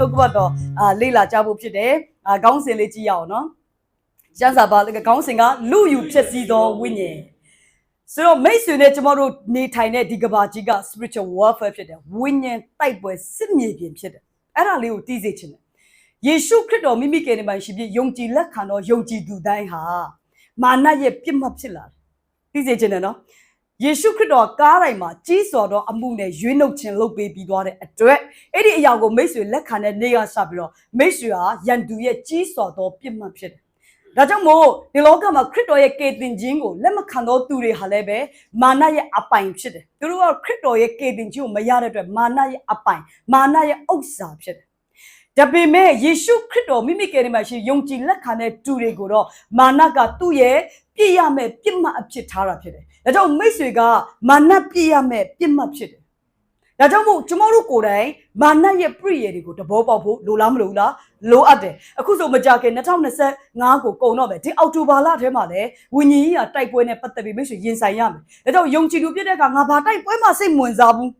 နှုတ်ကပတ်တော်လေ့လာကြဖို့ဖြစ်တယ်ခေါင်းစဉ်လေးကြည့်ရအောင်နော်ကျမ်းစာပါခေါင်းစဉ်ကလူယူဖြစ်စည်းသောဝိညာဉ်ဆိုတော့မိတ်ဆွေနဲ့ကျမတို့နေထိုင်တဲ့ဒီကဘာကြီးက spiritual warfare ဖြစ်တယ်ဝိညာဉ်တိုက်ပွဲစစ်မြေပြင်ဖြစ်တယ်အဲ့ဒါလေးကိုသိစေချင်တယ်ယေရှုခရစ်တော်မိမိကယ်တင်ပါရှင်ဖြစ်ယုံကြည်လက်ခံတော်ယုံကြည်သူတိုင်းဟာမာနရဲ့ပြစ်မှတ်ဖြစ်လာတယ်သိစေချင်တယ်နော်ယေရှုခရစ်တော်ကားတိုင်းမှာကြီးစွာသောအမှုနဲ့ရွေးနှုတ်ခြင်းလုပ်ပေးပြီးသွားတဲ့အတွက်အဲ့ဒီအရာကိုမိတ်ဆွေလက်ခံတဲ့နေ့ကစပြီးတော့မိတ်ဆွေဟာယန်တူရဲ့ကြီးစွာသောပြစ်မှတ်ဖြစ်တယ်ဒါကြောင့်မို့ဒီလောကမှာခရစ်တော်ရဲ့ကယ်တင်ခြင်းကိုလက်မခံသောသူတွေဟာလည်းပဲမာနရဲ့အပိုင်ဖြစ်တယ်သူတို့ကခရစ်တော်ရဲ့ကယ်တင်ခြင်းကိုမရတဲ့အတွက်မာနရဲ့အပိုင်မာနရဲ့ဥစ္စာဖြစ်တယ်ဒါပေမဲ့ယေရှုခရစ်တော်မိမိကယ်တင်ပါရှင်ယုံကြည်လက်ခံတဲ့သူတွေကိုတော့မာနကသူ့ရဲ့ပြည့်ရမယ့်ပြစ်မှတ်အဖြစ်ထားတာဖြစ်တယ်ဒါကြောင့်မိတ်ဆွေကမာနပြည့်ရမယ့်ပြစ်မှတ်ဖြစ်တယ်ဒါကြောင့်မို့ကျမတို့ကိုယ်တိုင်မာနရဲ့ပြည့်ရည်တွေကိုတဘောပေါက်ဖို့လိုလားမလိုလားလိုအပ်တယ်အခုဆိုမကြခင်2025ကိုကုန်တော့မယ်ဒီအောက်တိုဘာလထဲမှာလည်းဝိညာဉ်ကြီးကတိုက်ပွဲနဲ့ပတ်သက်ပြီးမိတ်ဆွေရင်ဆိုင်ရမယ်ဒါကြောင့်ယုံကြည်သူဖြစ်တဲ့အခါငါဘာတိုက်ပွဲမှစိတ်ဝင်စားဘူး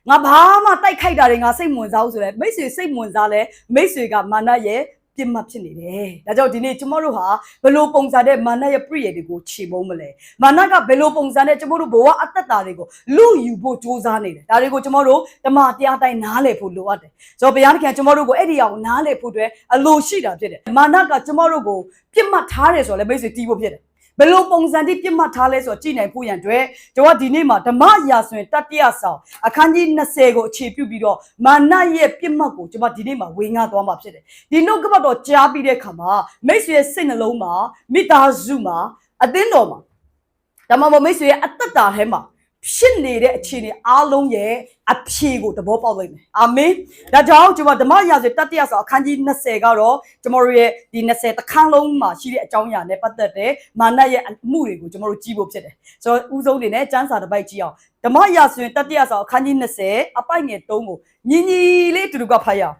ငါဘာမှတိုက်ခိုက်တာတွေငါစိတ်ဝင်စားဘူးဆိုတော့မိတ်ဆွေစိတ်ဝင်စားလဲမိတ်ဆွေကမာနရဲ့ပြစ်မှတ်ဖြစ်နေတယ်ဒါကြောင့်ဒီနေ့ကျမတို့ဟာဘယ်လိုပုံစံနဲ့မာနရဲ့ပြည့်ရည်တွေကိုခြေမုံမလဲမာနကဘယ်လိုပုံစံနဲ့ကျမတို့ဘဝအသက်တာတွေကိုလူယူဖို့ကြိုးစားနေတယ်ဒါတွေကိုကျမတို့ဓမ္မတရားတိုင်းနားလည်ဖို့လိုအပ်တယ်ဆိုတော့ဘုရားသခင်ကျမတို့ကိုအဲ့ဒီအရာကိုနားလည်ဖို့အတွက်အလိုရှိတာဖြစ်တယ်မာနကကျမတို့ကိုပြစ်မှတ်ထားတယ်ဆိုတော့လည်းမိတ်ဆွေတီးဖို့ဖြစ်တယ်ဘယ်လိုပုံစံတိပြစ်မှတ်ထားလဲဆိုတော့ကြည်နိုင်ဖို့ရန်အတွက်ကျွန်တော်ဒီနေ့မှာဓမ္မရာဆိုရင်တတိယဆောင်အခန်းကြီး20ကိုအခြေပြုပြီးတော့မာနရဲ့ပြစ်မှတ်ကိုကျွန်တော်ဒီနေ့မှာဝေငှသွားမှာဖြစ်တယ်ဒီနှုတ်ကပတ်တော်ကြားပြီးတဲ့အခါမှာမိတ်ဆွေရဲ့စိတ်နှလုံးမှာမိသားစုမှာအသင်းတော်မှာဓမ္မမိတ်ဆွေရဲ့အသက်တာထဲမှာဖြစ်နေတဲ့အခြေအနေအားလုံးရဲ့အဖြေကိုသဘောပေါက်လိုက်မယ်အာမင်ဒါကြောင့်ကျွန်တော်ဓမ္မရာဇဝင်တတိယဆောင်အခန်းကြီး20ကတော့ကျွန်တော်တို့ရဲ့ဒီ20တခန်းလုံးမှာရှိတဲ့အကြောင်းအရာနဲ့ပတ်သက်တဲ့မာနရဲ့အမှုတွေကိုကျွန်တော်တို့ကြည့်ဖို့ဖြစ်တယ်ဆိုတော့ဥဆုံးအနေနဲ့ကျမ်းစာတစ်ပိုက်ကြည့်အောင်ဓမ္မရာဇဝင်တတိယဆောင်အခန်းကြီး20အပိုက်ငယ်3ကိုညီညီလေးတူတူကဖတ်ရအောင်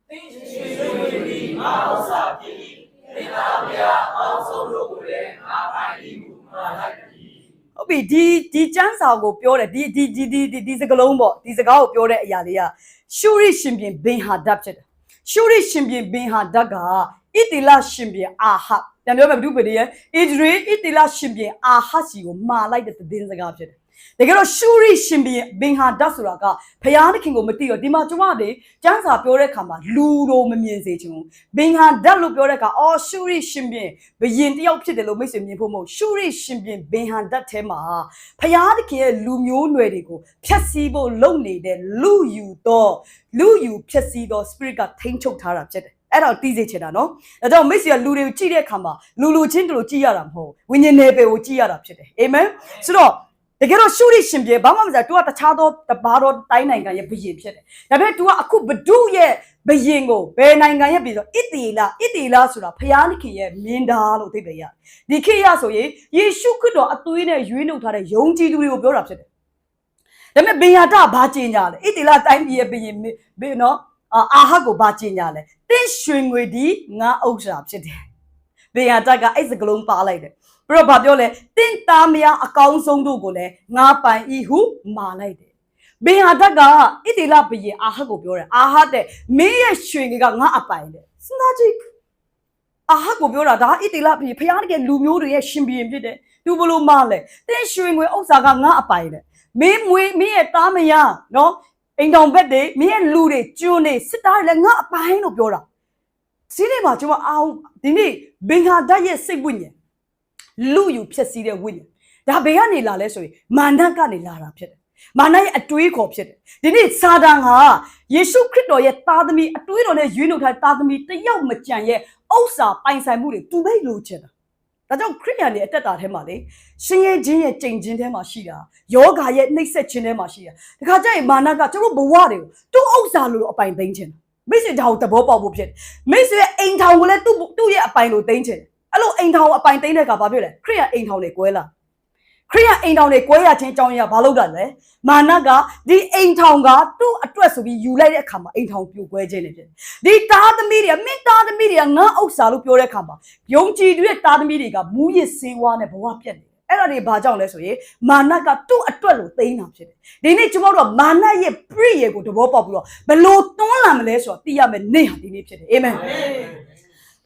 သင်ရှိဆွေသည်ငါဥစ္စာဖြစ်၏သင်သားများအောင်ဆုံးတို့ကိုလည်းငါပိုင်၏မူမှားလိုက်ဟုတ်ပြီဒီကျမ်းစာကိုပြောတယ်ဒီစကားလုံးပေါ့ဒီစကားကိုပြောတဲ့အရာလေးကရှုရိရှင်ပြင်ဘင်ဟာဒတ်ဖြစ်တယ်ရှုရိရှင်ပြင်ဘင်ဟာဒတ်ကဣတိလရှင်ပြင်အာဟပြန်ပြောမယ်ဘုဒ္ဓဗေဒရဲ့ဣဒရေဣတိလရှင်ပြင်အာဟစီကိုမှာလိုက်တဲ့သတင်းစကားဖြစ်တယ်တကယ်တော့ရှုရိရှင်ပြင်ဘင်ဟာဒတ်ဆိုတာကဘုရားသခင်ကိုမသိတော့ဒီမှာကျွန်မတွေကျမ်းစာပြောတဲ့အခါမှာလူတို့မမြင်စေချင်ဘူးဘင်ဟာဒတ်လို့ပြောတဲ့အခါအော်ရှုရိရှင်ပြင်ဘယင်တယောက်ဖြစ်တယ်လို့မိတ်ဆွေမြင်ဖို့မဟုတ်ရှုရိရှင်ပြင်ဘင်ဟာဒတ်ထဲမှာဘုရားသခင်ရဲ့လူမျိုးနွယ်တွေကိုဖျက်ဆီးဖို့လုပ်နေတဲ့လူယူဖျက်ဆီးသော spirit ကထိန်းချုပ်ထားတာဖြစ်တယ်အဲ့တော့တီးစေချင်တာနော်ဒါကြောင့်မိတ်ဆွေကလူတွေကိုကြည့်တဲ့အခါမှာလူချင်းတို့ကြည့်ရတာမဟုတ်ဝိညာဉ်နယ်ပယ်ကိုကြည့်ရတာဖြစ်တယ်အာမင်ဆိုတော့တကယ်တော့ရှုရိရှင်ပြေဘာမှမစား तू ကတခြားသောတပါတော့တိုင်းနိုင်ငံရဲ့ဘယင်ဖြစ်တယ်ဒါပေမဲ့ तू ကအခုဘဒုရဲ့ဘယင်ကိုဘယ်နိုင်ငံရဲ့ပြည်ဆိုဣတိလဆိုတာဖျားသခင်ရဲ့မင်းသားလို့အဓိပ္ပာယ်ရတယ်ဒီခေတ်ရဆိုရင်ယေရှုခရစ်တော်အသွေးနဲ့ရွေးနှုတ်ထားတဲ့ယုံကြည်သူတွေကိုပြောတာဖြစ်တယ်ဒါပေမဲ့ဘင်ယာဒဘာကျင်ညာလဲဣတိလတိုင်းပြည်ရဲ့ဘယင်နော်အာဟကိုဘာကျင်ညာလဲတင်းရွှေငွေဒီငါဥစ္စာဖြစ်တယ်ဘင်ယာဒကအဲ့စကလုံးပါလိုက်တယ်ပြီးတော့ဗာပြောလဲတင်းသားမယားအကောင်းဆုံးတို့ကိုလည်းငါပိုင်ဤဟုမာလိုက်တယ်ဘင်ဟာဒတ်ကဣတိလဘယင်အာဟကိုပြောတယ်အာဟတဲ့မင်းရဲ့ရွှေကငါအပိုင်တဲ့စဉ်းစားကြည့်အာဟကိုပြောတာဒါဣတိလဘယင်ဖျားတကယ်လူမျိုးတွေရဲ့ရှင်ဘီရင်ဖြစ်တယ်သူဘလို့မလဲတင်းရွှေငွေဥစ္စာကငါအပိုင်တဲ့မင်းရဲ့သားမယားနော်အိမ်တော်ဘက်တွေမင်းရဲ့လူတွေကျွန်းနေစစ်သားတွေလည်းငါအပိုင်လို့ပြောတာစီးနေမှာကျွန်မအောင်ဒီနေ့ဘင်ဟာဒတ်ရဲ့စိတ်ဝိညာဉ်လူယူဖြစ်စည်းတဲ့ဝိညာဉ်ဒါဘယ်ကနေလာလဲဆိုရင်မာနကနေလာတာဖြစ်တယ်မာနရဲ့အတွေးခေါ်ဖြစ်တယ်ဒီနေ့စာတန်ဟာယေရှုခရစ်တော်ရဲ့သားသမီးအတွေးတော်နဲ့ရွေးနှုတ်ထားသားသမီးတယောက်မကြံရဲ့ဥစ္စာပိုင်ဆိုင်မှုတွေသူပဲလိုချင်တာဒါကြောင့်ခရစ်ယာန်ရဲ့အသက်တာထဲမှာလေရှင်ရဲ့ခြင်းရဲ့ကြိမ်ခြင်းထဲမှာရှိတာယောဂါရဲ့နှိပ်စက်ခြင်းထဲမှာရှိတာဒီခါကျရင်မာနကကျွန်တော်ဘဝတွေကိုသူ့ဥစ္စာလိုအပိုင်သိမ်းခြင်းမိတ်ဆွေဒါကိုသဘောပေါက်ဖို့ဖြစ်တယ်မိတ်ဆွေရဲ့အိမ်ထောင်ကိုလည်းသူ့ရဲ့အပိုင်လိုသိမ်းခြင်းအဲ့လိုအိမ်ထောင်အပိုင်သိမ်းတဲ့ကဘာဖြစ်လဲခရစ်ယာန်အိမ်ထောင်တွေကွဲလာခရစ်ယာန်အိမ်ထောင်တွေကွဲရခြင်းအကြောင်းရဘာလို့တာလဲမာနကဒီအိမ်ထောင်ကသူ့အတွက်ဆိုပြီးယူလိုက်တဲ့အခါမှာအိမ်ထောင်ပြိုကွဲခြင်းနေဖြစ်ဒီသားသမီးတွေကမင်းသားသမီးတွေကငါဥစ္စာလို့ပြောတဲ့အခါမှာယုံကြည်တဲ့သားသမီးတွေကမူးယစ်ဆေးဝါးနဲ့ဘဝပြတ်နေ အဲ့ဒါတွေဘာကြောင့်လဲဆိုရင်မာနကသူ့အတွက်လို့သိနေတာဖြစ်တယ်ဒီနေ့ကျွန်တော်တို့မာနရဲ့ pre ရဲ့ကိုတဘောပေါက်ပြီးတော့ဘလို့တွန်းလာမလဲဆိုတော့သိရမယ်နေ့ဟာဒီနေ့ဖြစ်တယ်အာမင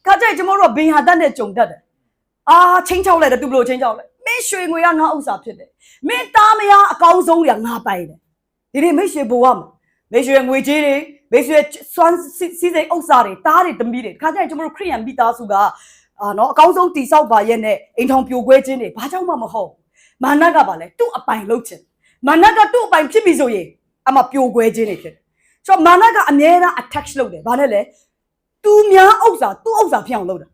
်ခါကြိုက်ကျွန်တော်တို့ဘင်ဟာတတ်နဲ့ကြုံတတ်တယ်ချင်းချောက်လိုက်တယ်သူဘလို့ချင်းချောက်လိုက်မင်းရွှေငွေကငါဥစ္စာဖြစ်တယ်မင်းတားမရအကောင်းဆုံးတွေကငါပိုင်တယ်ဒီနေ့မိတ်ဆွေဘဝမှာမိတ်ဆွေငွေကြေးတွေမိတ်ဆွေစွမ်းစီးစိမ်ဥစ္စာတွေတားတွေသမီးတွေခါကြိုက်ကျွန်တော်တို့ခရိယန်မိသားစုကနော်အကောင်းဆုံးတိဆောက်ပါရဲ့နဲ့အိမ်ထောင်ပြိုကွဲခြင်းတွေဘာကြောင့်မှမဟုတ်မာနကပါလဲသူ့အပိုင်လုပ်ခြင်းမာနကသူ့အပိုင်ဖြစ်ပြီဆိုရင်အမပြိုကွဲခြင်းတွေဖြစ်တယ်ဆိုတော့မာနကအမြဲတမ်း attach လုပ်တယ်ဘာနဲ့လဲသူများဥစ္စာသူ့ဥစ္စာဖြစ်အောင်လုပ်တာ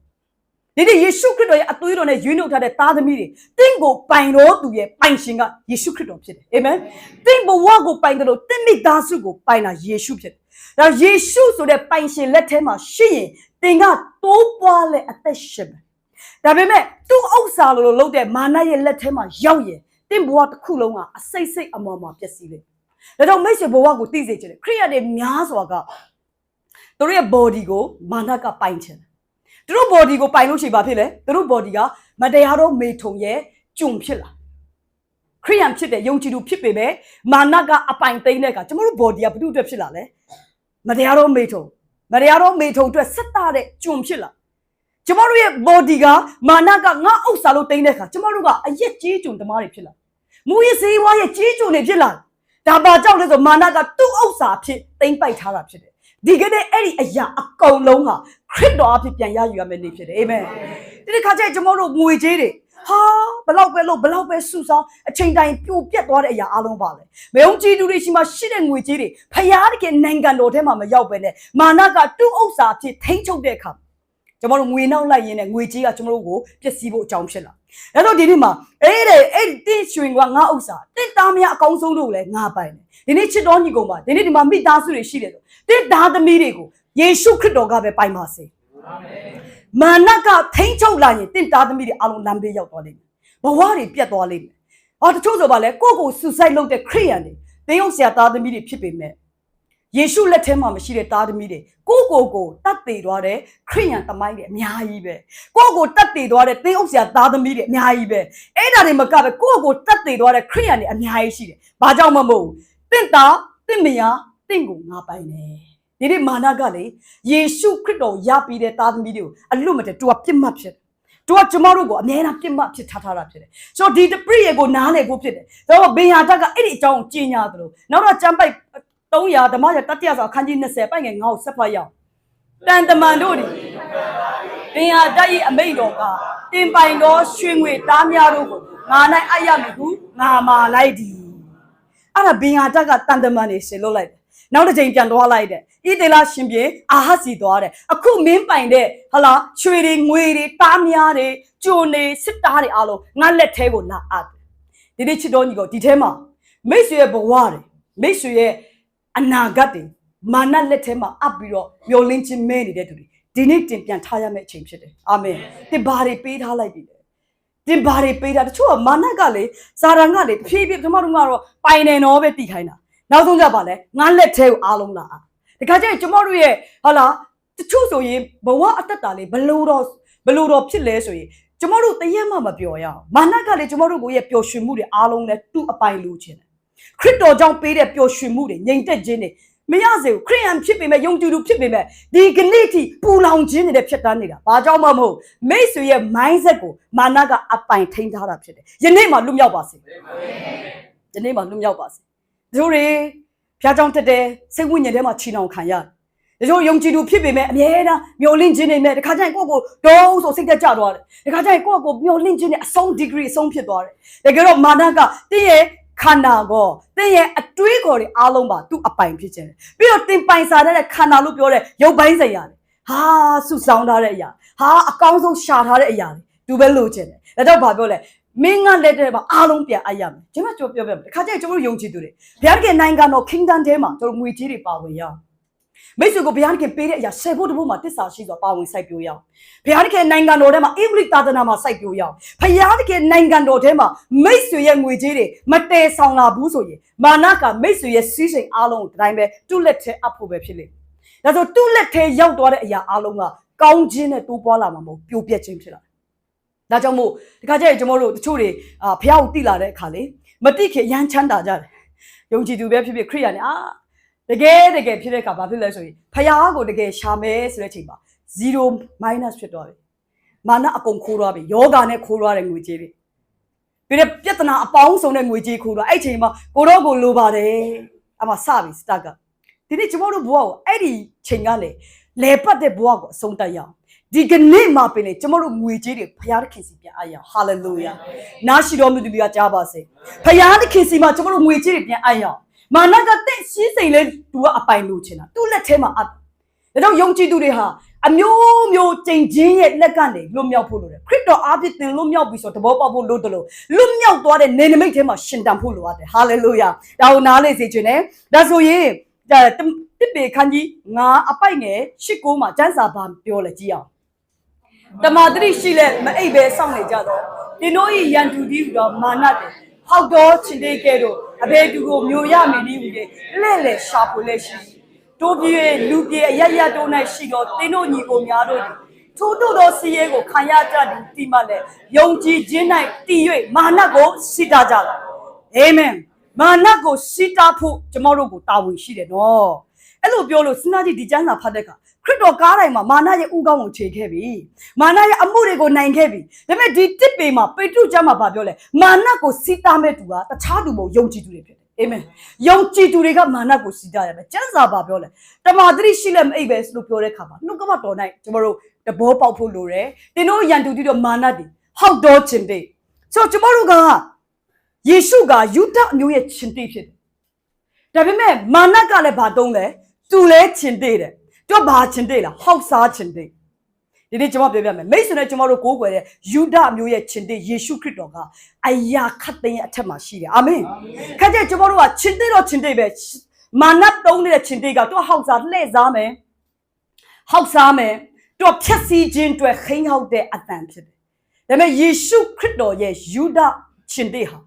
ဒီနေ့ယေရှုခရစ်တော်ရဲ့အသွေးတော်နဲ့ရွေးနှုတ်ထားတဲ့သားသမီးတွေတင့်ကိုပိုင်တော်သူရဲ့ပိုင်ရှင်ကယေရှုခရစ်တော်ဖြစ်တယ်အာမင်တင့်ဘဝကိုပိုင်တယ်လို့တင့်မိသားစုကိုပိုင်တာယေရှုဖြစ်တယ်ဒါယေရှုဆိုတဲ့ပိုင်ရှင်လက်ထဲမှာရှိရင်တင်ကတိုးပွားတဲ့အသက်ရှင်မယ်ဒါပေမဲ့သူ့ဥစ္စာလိုလုပ်တဲ့မာနရဲ့လက်ထဲမှာရောက်ရင်တင့်ဘဝတစ်ခုလုံးကအစိတ်စိတ်အမော်မှာပျက်စီးလိမ့်မယ်ဒါကြောင့်မိတ်ဆွေဘဝကိုသိစေချင်တယ်ခရိယတွေများစွာကသူတို့ရဲ့ body ကိုမာနကပိုင်ချင်တယ်သူတို့ body ကိုပိုင်လို့ရှိပါဖြစ်လေသူတို့ body ကမတရားတော့မေထုံရဲ့ကျုံဖြစ်လာခရိယန်ဖြစ်တဲ့ယုံကြည်သူဖြစ်ပေမဲ့မာနကအပိုင်သိမ်းတဲ့အခါကျွန်တော်တို့ body ကဘု து အတွက်ဖြစ်လာလဲမတရားတော့မေထုံအတွက်ဆက်တာတဲ့ကျုံဖြစ်လာကျွန်တော်တို့ရဲ့ body ကမာနကငါဥစ္စာလို့သိမ်းတဲ့အခါကျွန်တော်တို့ကအရက်ကြီးကျုံဓမားတွေဖြစ်လာမူရစေးဝါးရဲ့ကြီးကျုံတွေဖြစ်လာဒါပါကြောင့်လဲဆိုမာနကသူ့ဥစ္စာဖြစ်သိမ်းပိုက်ထားတာဖြစ်တယ်ဒီကနေ့အဲ့ဒီအရာအကုန်လုံးဟာခရစ်တော်အဖြစ်ပြန်ရယူရမယ့်နေ့ဖြစ်တယ်အာမင်ဒီခါကျကျွန်တော်တို့ငွေကြေးတွေဘလောက်ပဲလို့ဘလောက်ပဲစုဆောင်အချိန်တိုင်းပြိုပြက်သွားတဲ့အရာအလုံးပါလေမယုံကြည်သူတွေရှိမှရှိတဲ့ငွေကြေးတွေဖယားတကယ်နိုင်ငံတော်ထဲမှာမရောက်ပဲနဲ့မာနကတူးဥစ္စာအဖြစ်ထိမ့်ချုပ်တဲ့အခါကျွန်တော်တို့ငွေနောက်လိုက်ရင်းနဲ့ငွေကြေးကကျွန်တော်တို့ကိုပျက်စီးဖို့အကြောင်းဖြစ်လာအဲ့တော့ဒီနေ့မှာအဲ့တင်းရွှင်ကငါဥစ္စာတင်းသားမရအကောင်းဆုံးတို့လည်းငါပိုင်တယ်ဒီနေ့ချစ်တော်ညီကောင်ပါဒီနေ့ဒီမှာမိသားစုတွေရှိတယ်ဆိုတင်းသားသမီးတွေကိုယေရှုခရစ်တော်ကပဲပိုင်ပါစေအာမင်မာနကထိမ့်ချုပ်လာရင်တင်းသားသမီးတွေအလုံးလမ်းပေးရောက်သွားလိမ့်မယ်ဘဝတွေပြတ်သွားလိမ့်မယ်တချို့ဆိုပါလဲကိုယ့်ကိုဆူဆိုက်လုပ်တဲ့ခရိယန်တွေတင်းရုပ်ဆရာသားသမီးတွေဖြစ်ပေမဲ့ယေရှုလက်ထဲမှာမရှိတဲ့သားသမီးတွေကိုတတ်သိသွားတဲ့ခရိယန်သမိုင်းတွေအများကြီးပဲကိုတတ်သိသွားတဲ့တင်းဥဆရာသားသမီးတွေအများကြီးပဲအဲ့ဒါတွေမကပဲကိုတတ်သိသွားတဲ့ခရိယန်တွေအများကြီးရှိတယ်ဘာကြောင့်မမို့တင့်သားတင့်မယားတင့်ကိုငါပိုင်တယ်ဒီနေ့မာနကလေယေရှုခရစ်တော်ရပြီးတဲ့သားသမီးတွေကိုအလွတ်မတည်းသူကပြစ်မှတ်ဖြစ်သူကကျမတို့ကိုအမြဲတမ်းပြစ်မှတ်ဖြစ်ထားတာဖြစ်တယ်ဆိုတော့ဒီတပရိယေကိုနားလည်ဖို့ဖြစ်တယ်ဆိုတော့ဘေဟာတကအဲ့ဒီအကြောင်းကိုကြီးညာသလိုနောက်တော့ကျမ်းပိုက်300ဓမ္မရတတိယဆိုအခန်းကြီး20ပိုက်ငယ်9ကိုဆက်ဖတ်ရအောင်တန်တမန်တို့ဘင်ဟာတိုက်၏အမိန့်တော်ကတင်ပိုင်သောရွှေငွေသားများတို့ကိုငါ၌အပ်ရမည်ဟုငါမာလိုက်သည်အဲ့ဒါဘင်ဟာတကတန်တမန်တွေရှင်လို့လိုက်တယ်နောက်တစ်ချိန်ပြန်သွားလိုက်တယ်ဣသေလရှင်ပြေအာဟစီသွားတယ်အခုမင်းပိုင်တဲ့ဟလာရွှေတွေငွေတွေသားများတွေကျိုနေစစ်သားတွေအားလုံးငါလက်ထဲကိုလာအပ်ဒီနေ့ချစ်တော်ညီကိုဒီထဲမှာမိတ်ဆွေရဲ့ဘဝတွေမိတ်ဆွေရဲ့အနာဂတ်တွေမာနလက်ထဲမှာအပ်ပြီးတော့မျောလင်းခြင်းမဲနေတဲ့သူတွေဒီနေ့တင်ပြန်ထားရမယ့်အချိန်ဖြစ်တယ်အာမင်တင်ဘာတွေပေးထားလိုက်ပြီလဲတင်ဘာတွေပေးထားတချို့ကမာနကလေဇာရန်ကလေဖြည်းဖြည်းကျွန်တော်တို့ကတော့ပိုင်တယ်နော်ပဲတည်ခိုင်းတာနောက်ဆုံးကြပါလဲငါလက်ထဲကိုအားလုံးလာဒီခါကျရင်ကျွန်တော်တို့ရဲ့ဟာလာတချို့ဆိုရင်ဘဝအတ္တတာလေးဘလို့တော့ဖြစ်လဲဆိုရင်ကျွန်တော်တို့တရက်မှမပျော်ရအောင်မာနကလေကျွန်တော်တို့ကိုရဲ့ပျော်ရွှင်မှုတွေအားလုံးလဲသူ့အပိုင်လိုချင်တယ်ခရစ်တော်ကြောင့်ပေးတဲ့ပျော်ရွှင်မှုတွေငြိမ်သက်ခြင်းတွေမရစေဘူးခရိယန်ဖြစ်ပေမဲ့ယုံကြည်သူဖြစ်ပေမဲ့ဒီကနေ့ထိပူလောင်ခြင်းတွေဖြစ်တန်းနေတာဘာကြောင့်မှမဟုတ်မိတ်ဆွေရဲ့ mindset ကိုမာနကအပိုင်ထိန်းထားတာဖြစ်တယ်ယနေ့မှလွတ်မြောက်ပါစေယနေ့မှလွတ်မြောက်ပါစေတို့တွေဖျားကြောင်တက်တဲ့စိတ်ဝိညာဉ်ထဲမှာချီနှောင်ခံရတယ်တို့ယုံကြည်သူဖြစ်ပေမဲ့အမြဲတမ်းမျောလင့်ခြင်းတွေနဲ့တခါကျရင်ကိုယ့်ကိုဒုံးဆိုစိတ်သက်ကြသွားတယ်တခါကျရင်ကိုယ့်ကိုမျောလင့်ခြင်းနဲ့အဆုံး degree အဆုံးဖြစ်သွားတယ်တကယ်တော့မာနကတင်းရဲ့ခန္ဓာကိုတင်းရဲ့အတွေးခေါ်တွေအားလုံးပါသူ့အပိုင်ဖြစ်ခြင်းပြီးတော့တင်ပိုင်စားတဲ့ခန္ဓာလို့ပြောတဲ့ရုပ်ပိုင်းဆိုင်ရာတွေစုဆောင်ထားတဲ့အရာအကောင်းဆုံးရှာထားတဲ့အရာတွေသူပဲလိုချင်တယ်ဒါကြောင့်ဘာပြောလဲမင်းကလက်ထဲမှာအားလုံးပြန်အပ်ရမယ်ကျွန်မပြောပြမယ်တခါကျရင်ကျွန်တော်တို့ယုံကြည်သူတွေဘုရားခင်နိုင်ငံတော် kingdom ထဲမှာကျွန်တော်ငွေကြီးတွေပါဝင်ရအောင်မိတ်ဆွေကိုဘုရားခင်ပေးတဲ့အရာ10ဖို့တဖို့မှာတစ္ဆာရှိစွာပါဝင်စိုက်ပျိုးရအောင်ဘုရားခင်နိုင်ငံတော်ထဲမှာဣဗလိသာသနာမှာစိုက်ပျိုးရအောင်ဘုရားခင်နိုင်ငံတော်ထဲမှာမိတ်ဆွေရဲ့ငွေကြီးတွေမတည်ဆောင်လာဘူးဆိုရင်မာနကမိတ်ဆွေရဲ့စီးစိမ်အားလုံးကိုတိုင်းပဲတုလက်ထဲအပ်ဖို့ပဲဖြစ်လိမ့်မယ်ဒါဆိုတုလက်ထဲရောက်သွားတဲ့အရာအားလုံးကကောင်းခြင်းနဲ့တိုးပွားလာမှာမဟုတ်ပြိုပြက်ခြင်းဖြစ်လာ ဒါကြောင့်မို့ဒီခါကျရင်ကျွန်တော်တို့တချို့တွေဖះကိုတိလာတဲ့အခါလေမတိခင်ရမ်းချမ်းသာကြတယ်ယုံကြည်သူပဲဖြစ်ဖြစ်ခရိယာနဲ့တကယ်ဖြစ်တဲ့အခါဘာဖြစ်လဲဆိုရင်ဖះကိုတကယ်ရှာမယ်ဆိုတဲ့အချိန်မှာ0 minus ဖြစ်သွားပြီမာနအကုန်ခိုးသွားပြီယောဂာနဲ့ခိုးသွားတဲ့ငွေကြေးတွေပြီးတဲ့ပြဿနာအပေါင်းစုံတဲ့ငွေကြေးခိုးသွားအဲ့ချိန်မှာကိုတော့ကိုလိုပါတယ်အမစပြီစတက်ကဒီနေ့ကျွန်တော်တို့ဘဝကိုအဲ့ဒီချိန်ကလေပတ်တဲ့ဘဝကိုအဆုံးတတ်ရအောင်ဒီကနေ့မှာပင်လေကျွန်တော်တို့ငွေကြေးတွေဖခင်သခင်စီပြန်အပ်ရအောင်ဟာလေလုယာနာရှိတော်မူသူတွေကကြားပါစေဖခင်သခင်စီမှာကျွန်တော်တို့ငွေကြေးတွေပြန်အပ်ရအောင်မာနကတဲ့ရှင်းစိန်လဲသူကအပိုင်လို့ချင်တာသူ့လက်ထဲမှာအပ်ဒါကြောင့်ယုံကြည်သူတွေဟာအမျိုးမျိုးကြိမ်ချင်းရဲ့လက်ကနေလွတ်မြောက်ဖို့လိုတယ်ခရစ်တော်အားဖြင့်သင်လွတ်မြောက်ပြီးဆိုတဘောပေါက်ဖို့လိုတယ်လို့လွတ်မြောက်သွားတဲ့နေနမိတ်ထဲမှာရှင်တန်ဖို့လိုအပ်တယ်ဟာလေလုယာဒါကိုနားလေစေခြင်းနဲ့ဒါဆိုရင်တစ်ပေခန်းကြီး9အပိုက်ငယ်8-9မှာကျမ်းစာဘာပြောလဲကြည့်အောင်တမာတိရှိလဲမအိပ်ပဲစောင့်နေကြတော့တင်တို့ဤရန်သူသည်ဟူသောမာနတယ်ဟောက်တော်ချင်တဲ့ကဲ့သို့အဘယ်သူကိုမျိုးရမည်နည်းဟူလေလဲရှာဖွေလဲရှိတို့ပြေလူပြေအရတို့၌ရှိတော့တင်တို့ညီကိုများတို့ထို့သောစီရဲကိုခံရကြသည်ဒီမှလဲယုံကြည်ခြင်း၌တည်၍မာနကိုစီတာကြတာအာမင်မာနကိုစီတာဖို့ကျွန်တော်တို့ကိုတာဝန်ရှိတယ်နော်အဲ့လိုပြောလို့စဉ်းစားကြည့်ဒီကျမ်းစာဖတ်တဲ့အခါခရစ်တော်ကားတိုင်းမှာမာနရဲ့ဥကောင်းကိုခြေခဲ့ပြီမာနရဲ့အမှုတွေကိုနိုင်ခဲ့ပြီဒါပေမဲ့ဒီတစ်ပေမှာပေတရုကျမ်းမှာဗာပြောလဲမာနကိုစီတာမဲ့သူကတခြားသူမဟုတ်ယုံကြည်သူတွေဖြစ်တယ်အာမင်ယုံကြည်သူတွေကမာနကိုစီတာရမယ်ကျမ်းစာဗာပြောလဲတမာတိရှိလဲမအိပ်ပဲလို့ပြောတဲ့အခါမှာနှုတ်ကပတ်တော်၌ကျွန်တော်တို့တဘောပေါက်ဖို့လိုတယ်တင်တို့ရန်သူတိတော့မာနတွေဟောက်တော်ခြင်းတွေဆိုကျွန်တော်တို့ကယေရှုကယူဒအမျိုးရဲ့ခြင်းတွေဖြစ်တယ်ဒါပေမဲ့မာနကလည်းဗာတုံးလဲသူလဲခြင်းတွေတယ်တော့ဘာခြင်းတွေလားဟောက်စားခြင်းတွေဒီနေ့ကျွန်မပြောပြမယ်မိတ်ဆွေနဲ့ကျွန်တော်တို့ကိုးကွယ်တဲ့ယူဒအမျိုးရဲ့ခြင်းတွေယေရှုခရစ်တော်ကအရာခတ်သိမ်းရဲ့အထက်မှာရှိတယ်အာမင်ခက်တဲ့ကျွန်တော်တို့ကခြင်းတွေတော့ခြင်းတွေပဲမာနတုံးနေတဲ့ခြင်းတွေကတော့ဟောက်စားလှည့်စားမယ်ဟောက်စားမယ်တော့ဖြက်စီးခြင်းတွေခိန်းဟောက်တဲ့အတန်ဖြစ်တယ်ဒါပေမဲ့ယေရှုခရစ်တော်ရဲ့ယူဒခြင်းတွေဟာ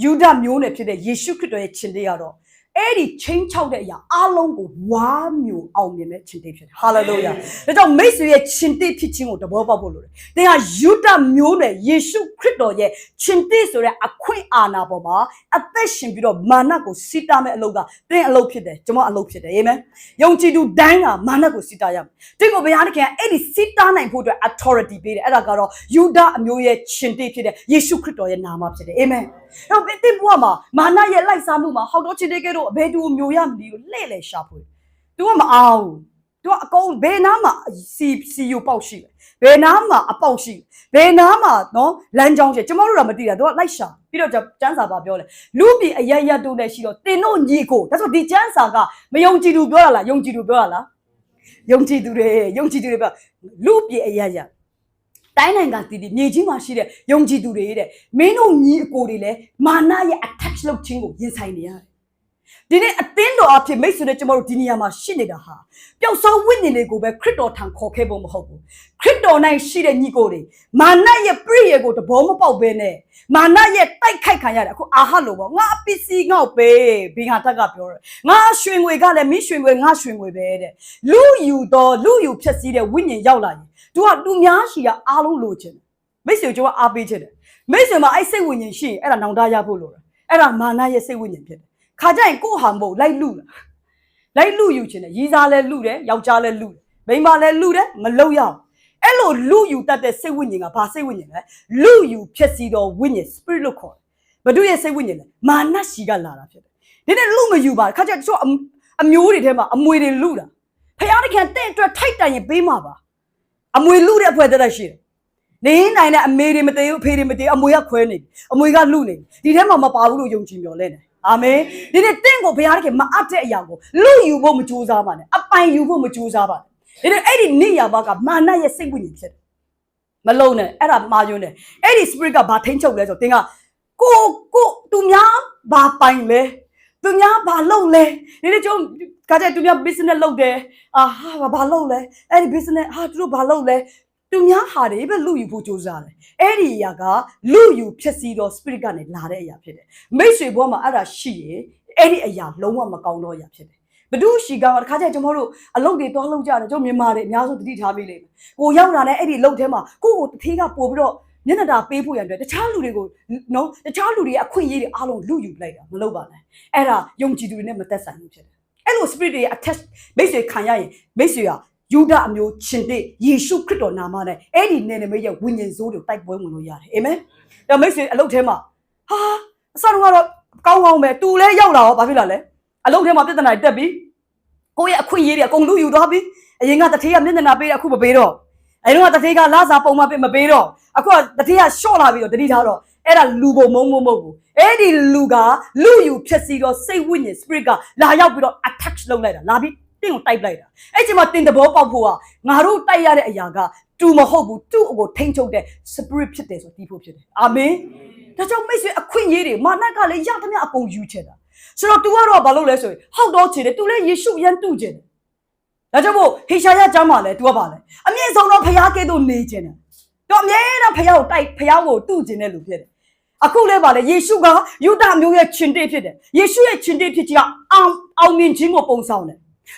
ယူဒမျိုးနဲ့ဖြစ်တဲ့ယေရှုခရစ်တော်ရဲ့ခြင်းတွေကတော့အဲ့ဒီချင်းချောက်တဲ့အရာအလုံးကိုဝါမျိုးအောင်မြင်တဲ့ခြင်းတွေဖြစ်တယ်ဟာလေလုယာဒါကြောင့်မိတ်ဆွေရဲ့ခြင်းတွေဖြစ်ခြင်းကိုတဘောပေါက်ဖို့လိုတယ်သင်ဟာယူဒမျိုးနဲ့ယေရှုခရစ်တော်ရဲ့ခြင်းတွေဆိုတဲ့အခွင့်အာဏာပေါ်မှာအသက်ရှင်ပြီးတော့မာနကိုစီတာမဲ့အလုပ်ကသင်အလုပ်ဖြစ်တယ်ကျွန်မအလုပ်ဖြစ်တယ်အာမင်ယုံကြည်သူတိုင်းကမာနကိုစီတာရမယ်သင်ကိုဘုရားသခင်အဲ့ဒီစီတာနိုင်ဖို့အတွက် authority ပေးတယ်အဲ့ဒါကတော့ယူဒအမျိုးရဲ့ခြင်းတွေဖြစ်တဲ့ယေရှုခရစ်တော်ရဲ့နာမဖြစ်တယ်အာမင်တော့သင်ဘဝမှာမာနရဲ့လိုက်စားမှုမှာဟောက်တော်ခြင်းတွေကဘယ်သူမျိုးရမလို့လဲရှာဖွေ तू ကမအောင် तू အကုန်ဘယ်နားမှာစီယိုပေါက်ရှိလဲဘယ်နားမှာအပေါက်ရှိဘယ်နားမှာနော်လမ်းကြောင်းရှိကျွန်တော်တို့တော့မသိတာ तू ကလိုက်ရှာပြီးတော့ကျမ်းစာပါပြောလဲလူပြည်အရရတို့နဲ့ရှိတော့တင်တို့ညီကိုဒါဆိုဒီကျမ်းစာကမယုံကြည်သူပြောတာလားယုံကြည်သူပြောတာလားယုံကြည်သူတွေပြောလူပြည်အရရတိုင်းနိုင်ငံတည်တည်မြေကြီးမှာရှိတဲ့ယုံကြည်သူတွေတဲ့မင်းတို့ညီအကိုတွေလည်းမာနရဲ့ attach လုပ်ခြင်းကိုရင်ဆိုင်နေရတယ်ဒီနေ့အသင်းတော်အဖြစ်မိတ်ဆွေနဲ့ကျွန်တော်တို့ဒီနေရာမှာရှိနေတာဟာပျောက်ဆုံးဝိညာဉ်တွေကိုပဲခရစ်တော်ထံခေါ်ခဲ့ဖို့မဟုတ်ဘူးခရစ်တော်၌ရှိတဲ့ညီကိုတွေမာနရဲ့ပြည့်ရကိုတဘောမပေါက်ဘဲနဲ့မာနရဲ့တိုက်ခိုက်ခံရတယ်အခုအာဟလို့ပေါ့ငါပစ္စည်းငေါ့ပဲဘင်္ဂါတက်ကပြောတယ်ငါရွှေငွေကလည်းမိရွှေငွေငါရွှေငွေပဲတဲ့လူယူဖြက်စီးတဲ့ဝိညာဉ်ရောက်လာရင်သူများရှိတာအားလုံးလိုချင်တယ်မိတ်ဆွေကျွန်တော်အားပေးချင်တယ်မိတ်ဆွေမှာအဲ့စိတ်ဝိညာဉ်ရှိရင်အဲ့ဒါနောင်တရဖို့လိုတယ်အဲ့ဒါမာနရဲ့စိတ်ဝိညာဉ်ဖြစ်တယ်ခါကြရင်ကိုဟာမဟုတ်လိုက်လူယူချင်တယ်ရီးစားလဲလူတယ်ယောက်ျားလဲလူတယ်မိန်းမလဲလူတယ်မလုံရအောင်အဲ့လိုလူယူတတ်တဲ့စိတ်ဝိညာဉ်ကဘာစိတ်ဝိညာဉ်လဲလူယူဖြစ်စီတော့ဝိညာဉ် spirit လို့ခေါ်တယ်ဘဒုရဲ့စိတ်ဝိညာဉ်လဲမာနရှိကလာတာဖြစ်တယ်ဒီနေ့လူမယူပါခါကြတချို့အမျိုးတွေထဲမှာအမွေတွေလူတာဖယားတခင်တဲ့အတွက်ထိုက်တန်ရင်ပေးမှာပါအမွေလူတဲ့အဖွဲ့တက်ရှိတယ်နေနိုင်တဲ့အမေတွေမတည်ဘူးအဖေတွေမတည်အမွေကခွဲနေပြီအမွေကလူနေပြီဒီထဲမှာမပါဘူးလို့ယုံကြည်မျှော်လင့်တယ်အာမင်ဒီနေ့တင့်ကိုဘုရားသခင်မအပ်တဲ့အရာကိုလူယူဖို့မကြိုးစားပါနဲ့အပိုင်ယူဖို့မကြိုးစားပါနဲ့ဒီနေ့အဲ့ဒီနေရာဘကမာနရဲ့စိတ်ဝိညာဉ်ဖြစ်တယ်မလုံးနဲ့အဲ့ဒါမှာယွန်းတယ်အဲ့ဒီ spirit ကဘာထိန်းချုပ်လဲဆိုတော့တင်ကကိုသူများဘာပိုင်လဲသူများဘာလုပ်လဲဒီနေ့ကျွန်တော်ကကြတဲ့သူများ business လုပ်တယ်ဘာလုပ်လဲအဲ့ဒီ business သူတို့ဘာလုပ်လဲသူများဟာတွေပဲလူယူဖို့ကြိုးစားတယ်အဲ့ဒီအရာကလူယူဖြစ်စီတော့ spirit ကနေလာတဲ့အရာဖြစ်တယ်မိတ်ဆွေဘဝမှာအဲ့ဒါရှိရင်အဲ့ဒီအရာလုံးဝမကောင်းတော့အရာဖြစ်တယ်ဘဒုရှိကတခါကျကျွန်တော်တို့အလုပ်တွေတွားလုပ်ကြတယ်ကျွန်တော်မြန်မာတွေအများဆုံးတတိထားမိလိမ့်မယ်ကိုရောက်လာတဲ့အဲ့ဒီအလုပ်ထဲမှာကိုတထေးကပို့ပြီးတော့ မျက်နှာတာပေးဖို့ရတဲ့တခြားလူတွေကိုနော်တခြားလူတွေရဲ့အခွင့်အရေးတွေအားလုံးလူယူလိုက်တာမလုပ်ပါနဲ့အဲ့ဒါယုံကြည်သူတွေနဲ့မသက်ဆိုင်ဘူးဖြစ်တယ်အဲ့လို spirit တွေ attach မိတ်ဆွေခံရရင်မိတ်ဆွေကယူဒအမျိုးရှင်တဲ့ယေရှုခရစ်တော်နာမနဲ့အဲ့ဒီနယ်နိမိတ်ရဲ့ဝိညာဉ်ဆိုးတွေတိုက်ပွဲဝင်လို့ရတယ်အာမင်ဒါမိတ်ဆွေအလုပ်ထဲမှာဟာအစတော့ကတော့ကောင်းကောင်းပဲတူလဲရောက်လာရောဘာဖြစ်လာလဲအလုပ်ထဲမှာပြဿနာတက်ပြီးကိုယ့်ရဲ့အခွင့်အရေးတွေအကုန်လူယူသွားပြီးအရင်ကတထေးကမျက်နှာပေးတယ်အခုမပေးတော့အဲ့တော့တထေးကလာစားပုံမှန်ပေးမပေးတော့အခုကတထေးကရှော့လာပြီးတော့တတိထားတော့အဲ့ဒါလူပုံမုံဘူးအဲ့ဒီလူကလူယူဖြစ်စီတော့စိတ်ဝိညာဉ် spirit ကလာရောက်ပြီးတော့ attack လုပ်လိုက်တာလာပြီးတင်းကိုတိုက်လိုက်တာအဲ့ချိန်မှာတင်တဘောပေါက်ဖို့ကငါတို့တိုက်ရတဲ့အရာကတူမဟုတ်ဘူးသူ့ကိုထိန်းချုပ်တဲ့ spirit ဖြစ်တယ်ဆိုတီးဖို့ဖြစ်တယ်အာမင်ဒါကြောင့်မိတ်ဆွေအခွင့်အရေးတွေမာနကလည်းရသမျှအကုန်ယူချင်တာဆိုတော့ तू ကတော့ဘာလုပ်လဲဆိုရင်ဟောက်တော့ချင်တယ် तू လည်းယေရှုရန်တူချင်တယ်ဒါကြောင့်မို့ဟေရှာယကျမ်းမှာလဲ तू ကပါလဲအမြင့်ဆုံးသောဖခင်ကဲ့သို့နေချင်တယ် तू အမြဲတမ်းဖခင်ကိုတိုက်ဖခင်ကိုတူချင်တဲ့လူဖြစ်တယ်အခုလဲပါလေယေရှုကယူဒမျိုးရဲ့ရှင်တေးဖြစ်တယ်ယေရှုရဲ့ရှင်တေးဖြစ်ခြင်းကအောင်မြင်ခြင်းကိုပုံဆောင်တယ်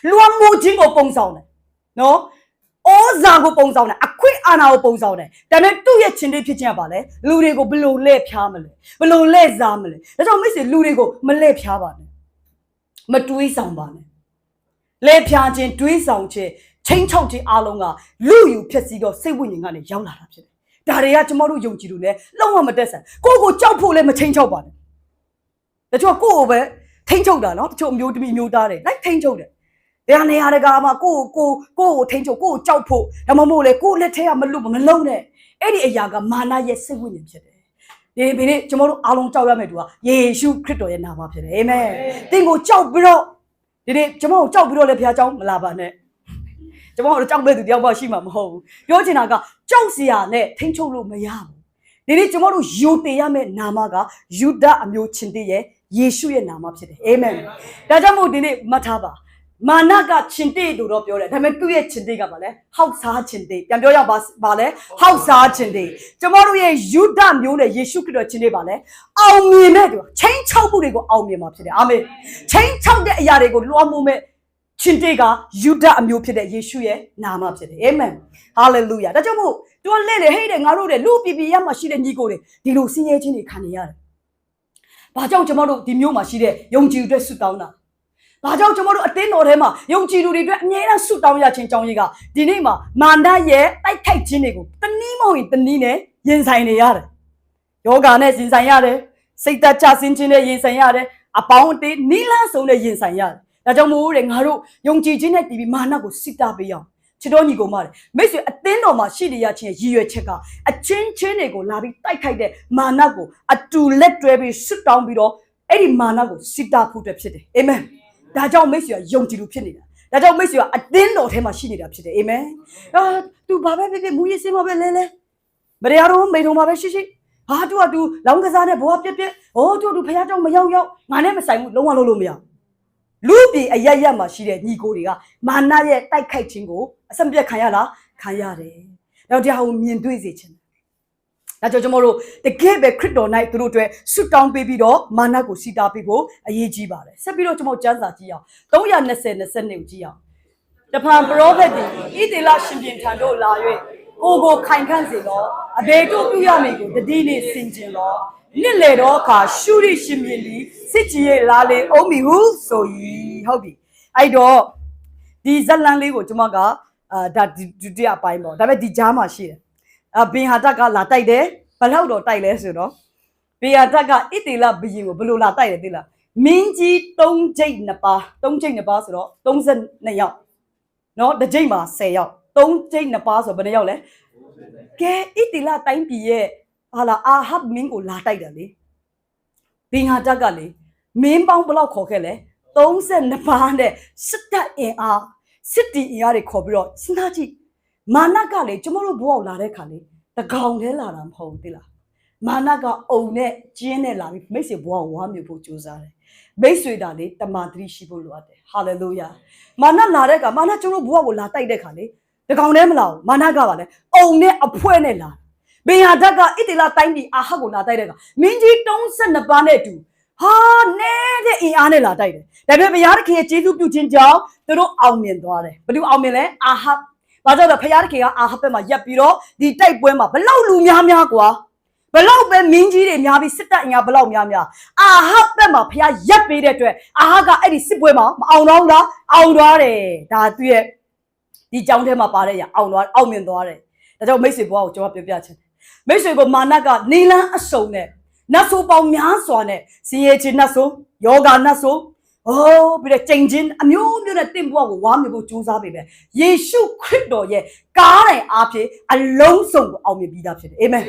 လွှမ်းမိုးခြင်းကိုပုံဆောင်တယ်နော်ဩဇာကိုပုံဆောင်တယ်အခွင့်အာဏာကိုပုံဆောင်တယ်ဒါပေမဲ့သူ့ရဲ့ရှင်တေးဖြစ်ခြင်းကပါလေလူတွေကိုဘယ်လိုလဲဖြားမလဲဘယ်လိုလဲစားမလဲဒါကြောင့်မိတ်ဆွေလူတွေကိုမလဲဖြားပါနဲ့မတွေးဆောင်ပါနဲ့လဲဖြားခြင်းတွေးဆောင်ခြင်းချင်းချောက်ခြင်းအားလုံးကလူယူဖြစ်စီတော့စိတ်ဝိညာဉ်ကနေရောက်လာတာဖြစ်တယ်ဒါတွေကကျမတို့ယုံကြည်လို့လည်းလုံးဝမတက်ဆန်ကိုကိုကြောက်ဖို့လည်းမချင်းချောက်ပါနဲ့တချို့ကိုကိုပဲထိန်းချုပ်တာနော်တချို့မျိုးတမီမျိုးသားတွေလိုက်ထိန်းချုပ်တယ်တရားနေရာတကာမှာကိုထိန်းချုပ်ကိုကြောက်ဖို့ဒါမှမဟုတ်လေကိုလက်ထဲကမလုံးနဲ့အဲ့ဒီအရာကမာနရဲ့စိတ်ဝိညာဉ်ဖြစ်တယ်ဒီနေ့ကျမတို့အားလုံးကြောက်ရမယ့်သူကယေရှုခရစ်တော်ရဲ့နာမဖြစ်တယ်အာမင်သင်ကိုကြောက်ပြီးတော့ဒီနေ့ကျမတို့ကြောက်ပြီးတော့လည်းဘုရားကြောင်းမလာပါနဲ့ကျမတို့ကြောက်မဲ့သူတယောက်မှရှိမှာမဟုတ်ဘူးပြောချင်တာကကြောက်စရာနဲ့ထိန်းချုပ်လို့မရဘူးဒီနေ့ကျမတို့ယိုတင်ရမယ့်နာမကယူဒအမျိုးချင်းတည်းရဲ့ယေရှုရဲ့နာမဖြစ်တယ်အာမင်ဒါကြောင့်မို့ဒီနေ့မှတ်ထားပါမာနကချင်းတေးလို့တော့ပြောတယ်ဒါပေမဲ့သူ့ရဲ့ချင်းတေးကပါလဲဟောက်စားချင်းတေးပြန်ပြောရပါလဲဟောက်စားချင်းတေးကျမတို့ရဲ့ယူဒမျိုးနဲ့ယေရှုခရစ်တော်ချင်းတေးပါလဲအောင်မြင်တဲ့သူချင်းချောက်မှုတွေကိုအောင်မြင်မှာဖြစ်တယ်အာမင်ချင်းချောက်တဲ့အရာတွေကိုလွှမ်းမိုးမဲ့ချင်းတေးကယူဒအမျိုးဖြစ်တဲ့ယေရှုရဲ့နာမဖြစ်တယ်အာမင်ဟာလေလုယာဒါကြောင့်မို့သူကလဲဟဲ့တယ်ငါတို့တဲ့လူပြပြရမှရှိတဲ့ညီကိုတွေဒီလိုဆင်းရဲခြင်းတွေခံနေရတယ်ဘာကြောင့်ကျမတို့ဒီမျိုးမှာရှိတဲ့ယုံကြည်အတွက်ဆုတောင်းတာဘာကြောင့်ကျမတို့အတင်းတော်ထဲမှာယုံကြည်သူတွေအတွက်အမြဲတမ်းဆုတောင်းရခြင်းကြောင့်ကြီးကဒီနေ့မှာမာနရဲ့တိုက်ခိုက်ခြင်းတွေကိုတနည်းမဟုတ်ရင်တနည်းနဲ့ရင်ဆိုင်နေရတယ်ယောဂာနဲ့ရင်ဆိုင်ရတယ်စိတ်သက်ချဆင်းခြင်းနဲ့ရင်ဆိုင်ရတယ်အပေါင်းအသင်းနီးလန်းဆုံးနဲ့ရင်ဆိုင်ရတယ်ဒါကြောင့်မို့တဲ့ငါတို့ယုံကြည်ခြင်းနဲ့တည်ပြီးမာနကိုစစ်တာပေးအောင်ချစ်တော်ညီကိုမတယ်မိတ်ဆွေအသင်းတော်မှာရှိနေရခြင်းရည်ရွယ်ချက်ကအချင်းချင်းတွေကိုလာပြီးတိုက်ခိုက်တဲ့မာနကိုအတူလက်တွဲပြီးဆွတောင်းပြီးတော့အဲ့ဒီမာနကိုစစ်တာဖို့အတွက်ဖြစ်တယ်အာမင်ဒါကြောင့်မိတ်ဆွေကယုံကြည်လို့ဖြစ်နေတာဒါကြောင့်မိတ်ဆွေကအသင်းတော်ထဲမှာရှိနေတာဖြစ်တယ်အာမင်သူဘာပဲဖြစ်မူရစင်းမပဲလဲမရတော့မိထုံမှာပဲရှိဟာသူကသူလောင်းကစားနဲ့ဘောပြက်သူဖះเจ้าမရောက်ငါနဲ့မဆိုင်ဘူးလုံးဝလုံးလို့မရလူပြည်အရမှာရှိတဲ့ညီကိုတွေကမာနရဲ့တိုက်ခိုက်ခြင်းကိုအစမပြတ်ခံရလားခံရတယ်တော့တရားကိုမြင်တွေ့စေခြင်းဒါကြောင့်ကျွန်တော်တို့တကယ်ပဲခရစ်တော်၌သူတို့အတွက်ဆွတောင်းပေးပြီးတော့မာနကိုစီတာပေးဖို့အရေးကြီးပါတယ်ဆက်ပြီးတော့ကျွန်တော်ကျမ်းစာကြည့်အောင်320ကိုကြည့်အောင်တဖန်ပရောဖက်တွေဣသေလရှင်ပြန်ထံတို့လာ၍ကိုခိုင်ခန့်စေတော့အဘယ်တို့ပြုရမည်ကိုတတိနေဆင်ခြင်တော့နှစ်လေတော့အခါရှုရိရှင်ပြန်လီစစ်ကြီးရဲ့လာလေအုံးမီဟုဆို၏ဟုတ်ပြီအဲ့တော့ဒီဇလန်လေးကိုကျွန်မကဒါဒုတိယအပိုင်းပေါ့ဒါပေမဲ့ဒီကြားမှာရှိတယ်ဘင်ဟာတက်ကလာတိုက်တယ်ဘလောက်တော့တိုက်လဲဆိုတော့ဘင်ဟာတက်ကဣသေလဘုရင်ကိုဘယ်လိုလာတိုက်လဲသိလားမင်းကြီး3ကျိတ်2ပါး3ကျိတ်2ပါးဆိုတော့32ယောက်နော်တစ်ကျိတ်မှာ10ယောက်3ကျိတ်2ပါးဆိုဘယ်နှယောက်လဲကဲဣသေလတိုင်းပြည်ရဲ့ဟာလာအာဟပ်မင်းကိုလာတိုက်တယ်လေဘင်ဟာတက်ကလေမင်းပေါင်းဘလောက်ခေါ်ခဲ့လဲ32ပါးနဲ့စစ်တပ်အင်အားစစ်တီအင်အားတွေခေါ်ပြီးတော့စဉ်းစားကြည့်မာနကလေကျမတို့ဘဝလာတဲ့ခါလေတကောင်ထဲလာတာမဟုတ်ဘူးသိလားမာနကအုံနဲ့ကျင်းနဲ့လာပြီးမိတ်ဆွေဘဝဝါမျိုးဖို့ကြိုးစားတယ်မိတ်ဆွေတာလေတမာတိရှိဖို့လိုအပ်တယ်ဟာလေလုယာမာနလာတဲ့ခါမာနကျမတို့ဘဝကိုလာတိုက်တဲ့ခါလေတကောင်ထဲမလာဘူးမာနကပါလေအုံနဲ့အဖွဲနဲ့လာဘင်ဟာဓာတ်ကဣသေလတိုင်းပြည်အာဟပ်ကိုလာတိုက်တဲ့ခါမင်းကြီး32ပါးနဲ့တူဟာနဲ့တဲ့အင်အားနဲ့လာတိုက်တယ်ဒါပေမဲ့ဘုရားသခင်ရဲ့ကျေးဇူးပြုခြင်းကြောင့်သူတို့အောင်မြင်သွားတယ်ဘယ်သူအောင်မြင်လဲအာဟပ် ဘာကြောင့်လဲဖယားတခင်ကအာဟပ်ဘက်မှာရက်ပြီးတော့ဒီတိုက်ပွဲမှာဘလောက်လူများကွာဘလောက်ပဲမင်းကြီးတွေများပြီးစစ်တပ်အင်အားဘလောက်များအာဟပ်ဘက်မှာဖယားရက်ပေးတဲ့အတွက်အာဟပ်ကအဲ့ဒီစစ်ပွဲမှာမအောင်တော့ဘူးလားအောင်သွားတယ်ဒါသူရဲ့ဒီကြောင်းထဲမှာပါတဲ့ရအောင်မြင်သွားတယ်ဒါကြောင့်မိတ်ဆွေဘွားကိုကျွန်တော်ပြောပြချင်တယ်မိတ်ဆွေကိုမာနကနေလန်းအစုံနဲ့နတ်ဆိုးပေါင်းများစွာနဲ့စင်ရဲ့ချင်းနတ်ဆိုးယောဂနတ်ဆိုးပြီးတော့ကျင်ချင်းအမျိုးမျိုးနဲ့တင့်ဘွားကိုဝါမြဖို့ကြိုးစားပေမဲ့ယေရှုခရစ်တော်ရဲ့ကားတိုင်အားဖြင့်အလုံးစုံကိုအောင်မြင်ပြီးသားဖြစ်တယ်အာမင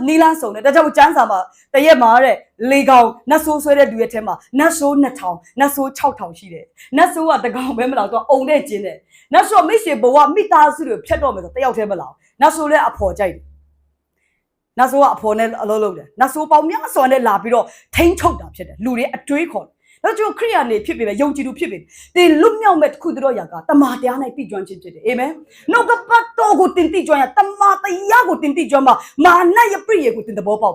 ်နီလန်းစုံတယ်ဒါကြောင့်ကျမ်းစာမှာတရက်မှာတဲ့လေကောင်နတ်ဆိုးဆွဲတဲ့လူရဲ့ထဲမှာနတ်ဆိုး2000နတ်ဆိုး6000ရှိတယ်နတ်ဆိုးကတကောင်ပဲမလားသူကအုံတဲ့ကျင်းတယ်နတ်ဆိုးမိတ်ဆွေဘဝမိသားစုတွေဖြတ်တော့မယ်ဆိုတယောက်တည်းမလားနတ်ဆိုးလည်းအဖော်ကြိုက်တယ်နတ်ဆိုးကအဖော်နဲ့အလုပ်လုပ်တယ်နတ်ဆိုးပေါင်းများစွာနဲ့လာပြီးတော့ထိန်းချုပ်တာဖြစ်တယ်လူတွေအတွေးခေါ်တော့ကျွန်တော်ခရိယာနေဖြစ်ပေမဲ့ယုံကြည်သူဖြစ်ပေတင်လွတ်မြောက်မဲ့တစ်ခုတည်းတော့ရာကတမန်တရားနဲ့တည်ကျွမ်းခြင်းဖြစ်တယ်အာမင်နှုတ်ကပတ်တော်ကိုတင်တည်ကျွမ်းရတမန်တရားကိုတင်တည်ကျွမ်းမှာမာနရဲ့ပြည့်ရကိုတင်သဘောပေါက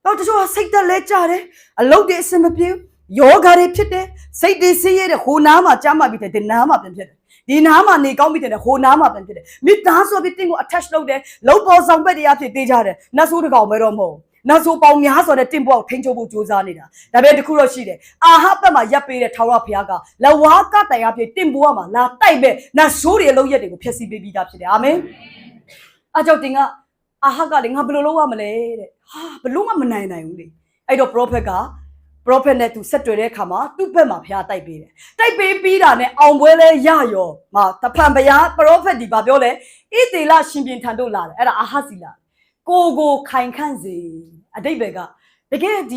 ်တော့တချို့ကစိတ်သက်လဲကြတယ်အလုတ်တွေအစမပြေယောဂါတွေဖြစ်တယ်စိတ်တွေဆင်းရဲတဲ့ဟိုနားမှာကြားမှပြီးတဲ့ဒီနားမှာပြန်ဖြစ်တယ်ဒီနားမှာနေကောင်းပြီးတဲ့ဟိုနားမှာပြန်ဖြစ်တယ်မိသားစုပြီးတင်းကို attach လုပ်တယ်လုံးပေါ်ဆောင်ဘက်တရားဖြစ်သေးကြတယ်နတ်ဆိုးတကောင်ပဲတော့မဟုတ်နတ်ဆိုးပေါင်းများစွာနဲ့တင့်ဘွားကိုထိန်းချုပ်ဖို့ကြိုးစားနေတာဒါပေမဲ့တခုတော့ရှိတယ်အာဟပ်ဘက်မှာရပ်ပေးတဲ့ထာဝရဘုရားကလဝါကတိုင်အဖြစ်တင့်ဘွားမှာလာတိုက်မဲ့နတ်ဆိုးတွေအလုံးရက်တွေကိုဖျက်ဆီးပေးပြီးသားဖြစ်တယ်အာမင်အကြောင်းတင်ကအာဟပ်ကလည်းငါဘယ်လိုလုပ်ရမလဲတဲ့ဘယ်လို့မှမနိုင်ဘူးလေအဲ့တော့ prophet နဲ့သူဆက်တွေ့တဲ့အခါမှာသူ့ဘက်မှာဘုရားတိုက်ပေးတယ်တိုက်ပေးပြီးတာနဲ့အောင်ပွဲလဲရရောမှာတဖန်ဘုရား prophet ဒီဘာပြောလဲဣသေလရှင်ပြန်ထံတို့လာတယ်အဲ့ဒါအာဟပ်စီလာကိုခိုင်ခန့်စေအတိတ်ဘက်ကတကယ်ဒီ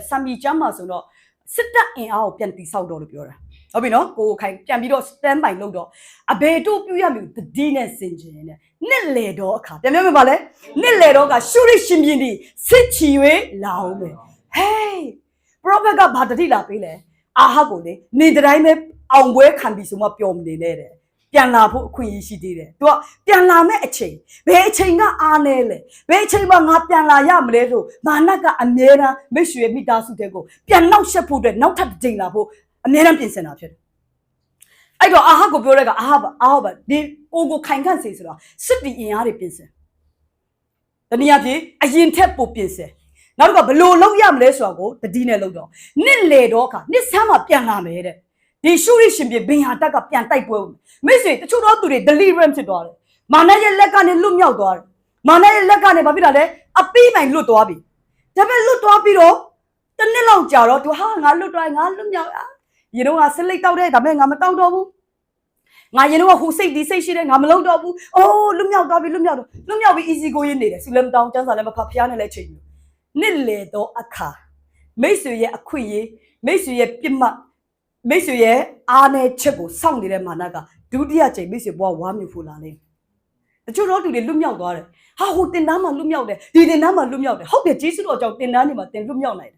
ဆာမီကျမ်းမှာဆိုတော့စစ်တပ်အင်အားကိုပြန်တိဆောက်တော့လို့ပြောတာဟုတ်ပြီနော်ကိုခိုင်ပြန်ပြီးတော့ stand by လုပ်တော့အဘေတို့ပြုရမျိုးတတိနဲ့စင်ကျင်နဲ့နှစ်လေတော့အခါပြန်ပြောမယ်ပါလဲနှစ်လေတော့ကရှုရရှင်ပြင်းဒီစစ်ချီ၍လာအောင်ပဲဟေး prophet ကဘာတတိလာပေးလဲအာဟပ်ကိုလေနေတိုင်းပဲအောင်ပွဲခံပြီးဆိုမှပျော်မနေနဲ့တဲ့ပြန်လာဖို့အခွင့်အရေးရှိသေးတယ်သူကပြန်လာမဲ့အချိန်ဘယ်အချိန်ကအားလဲလဲဘယ်အချိန်မှငါပြန်လာရမလဲဆိုမာနကအမြဲတမ်းမိတ်ဆွေမိသားစုတွေကိုပြန်နောက်ဆက်ဖို့အတွက်နောက်ထပ်တစ်ချိန်လာဖို့အမြဲတမ်းပြင်ဆင်တာဖြစ်တယ်အဲ့တော့အာဟပ်ကိုပြောတဲ့ကအာဟပ်ဒီကိုခိုင်ခန့်စေဆိုတော့စစ်တီအင်အားတွေပြင်ဆင်တနည်းအားဖြင့်အရင်ထက်ပိုပြင်ဆင်နောက်တော့ဘယ်လိုလုပ်ရမလဲဆိုတော့တတိနဲ့လုပ်တော့နှစ်လေတော့ခါနှစ်ဆမ်းမှာပြန်လာမယ်တဲ့ဒီရှုရရှင်ပြဘင်ဟာတက်ကပြန်တိုက်ပွဲမိတ်ဆွေတချို့တော့သူတွေ deliverance ဖြစ်သွားတယ်မာနရဲ့လက်ကနေလွတ်မြောက်သွားတယ်မာနရဲ့လက်ကနေဘာဖြစ်တာလဲအပိပိုင်လွတ်သွားပြီဒါပေမဲ့လွတ်သွားပြီးတော့တနစ်လောက်ကြာတော့သူဟာငါလွတ်သွားငါလွတ်မြောက်ရေတော့ငါဆက်လက်တောက်တယ်ဒါပေမဲ့ငါမတောက်တော့ဘူးငါရေတော့ဟိုစိတ်ဒီစိတ်ရှိတယ်ငါမလုံတော့ဘူးအိုးလွတ်မြောက်သွားပြီလွတ်မြောက်ပြီး easy ကိုရင်းနေတယ်စီလမ်တောင်းကျန်းစာလည်းမဖတ်ဖျားနဲ့လည်းချိန်ဘူးနှစ်လေတော့အခါမိတ်ဆွေရဲ့အခွင့်အရေးမိတ်ဆွေရဲ့ပြစ်မှတ်မိတ်ဆွေရဲ့အားနဲ့ချက်ကိုစောင့်နေတဲ့မာနကဒုတိယချိန်မိတ်ဆွေဘွားဝါမြူဖို့လာနေတချို့တော့သူတွေလွတ်မြောက်သွားတယ်ဟာဟိုတင်တန်းမှာလွတ်မြောက်တယ်ဒီတင်တန်းမှာလွတ်မြောက်တယ်ဟုတ်တယ်ဂျေစုတော်ကြောင့်တင်တန်းနေမှာတင်လွတ်မြောက်နိုင်တယ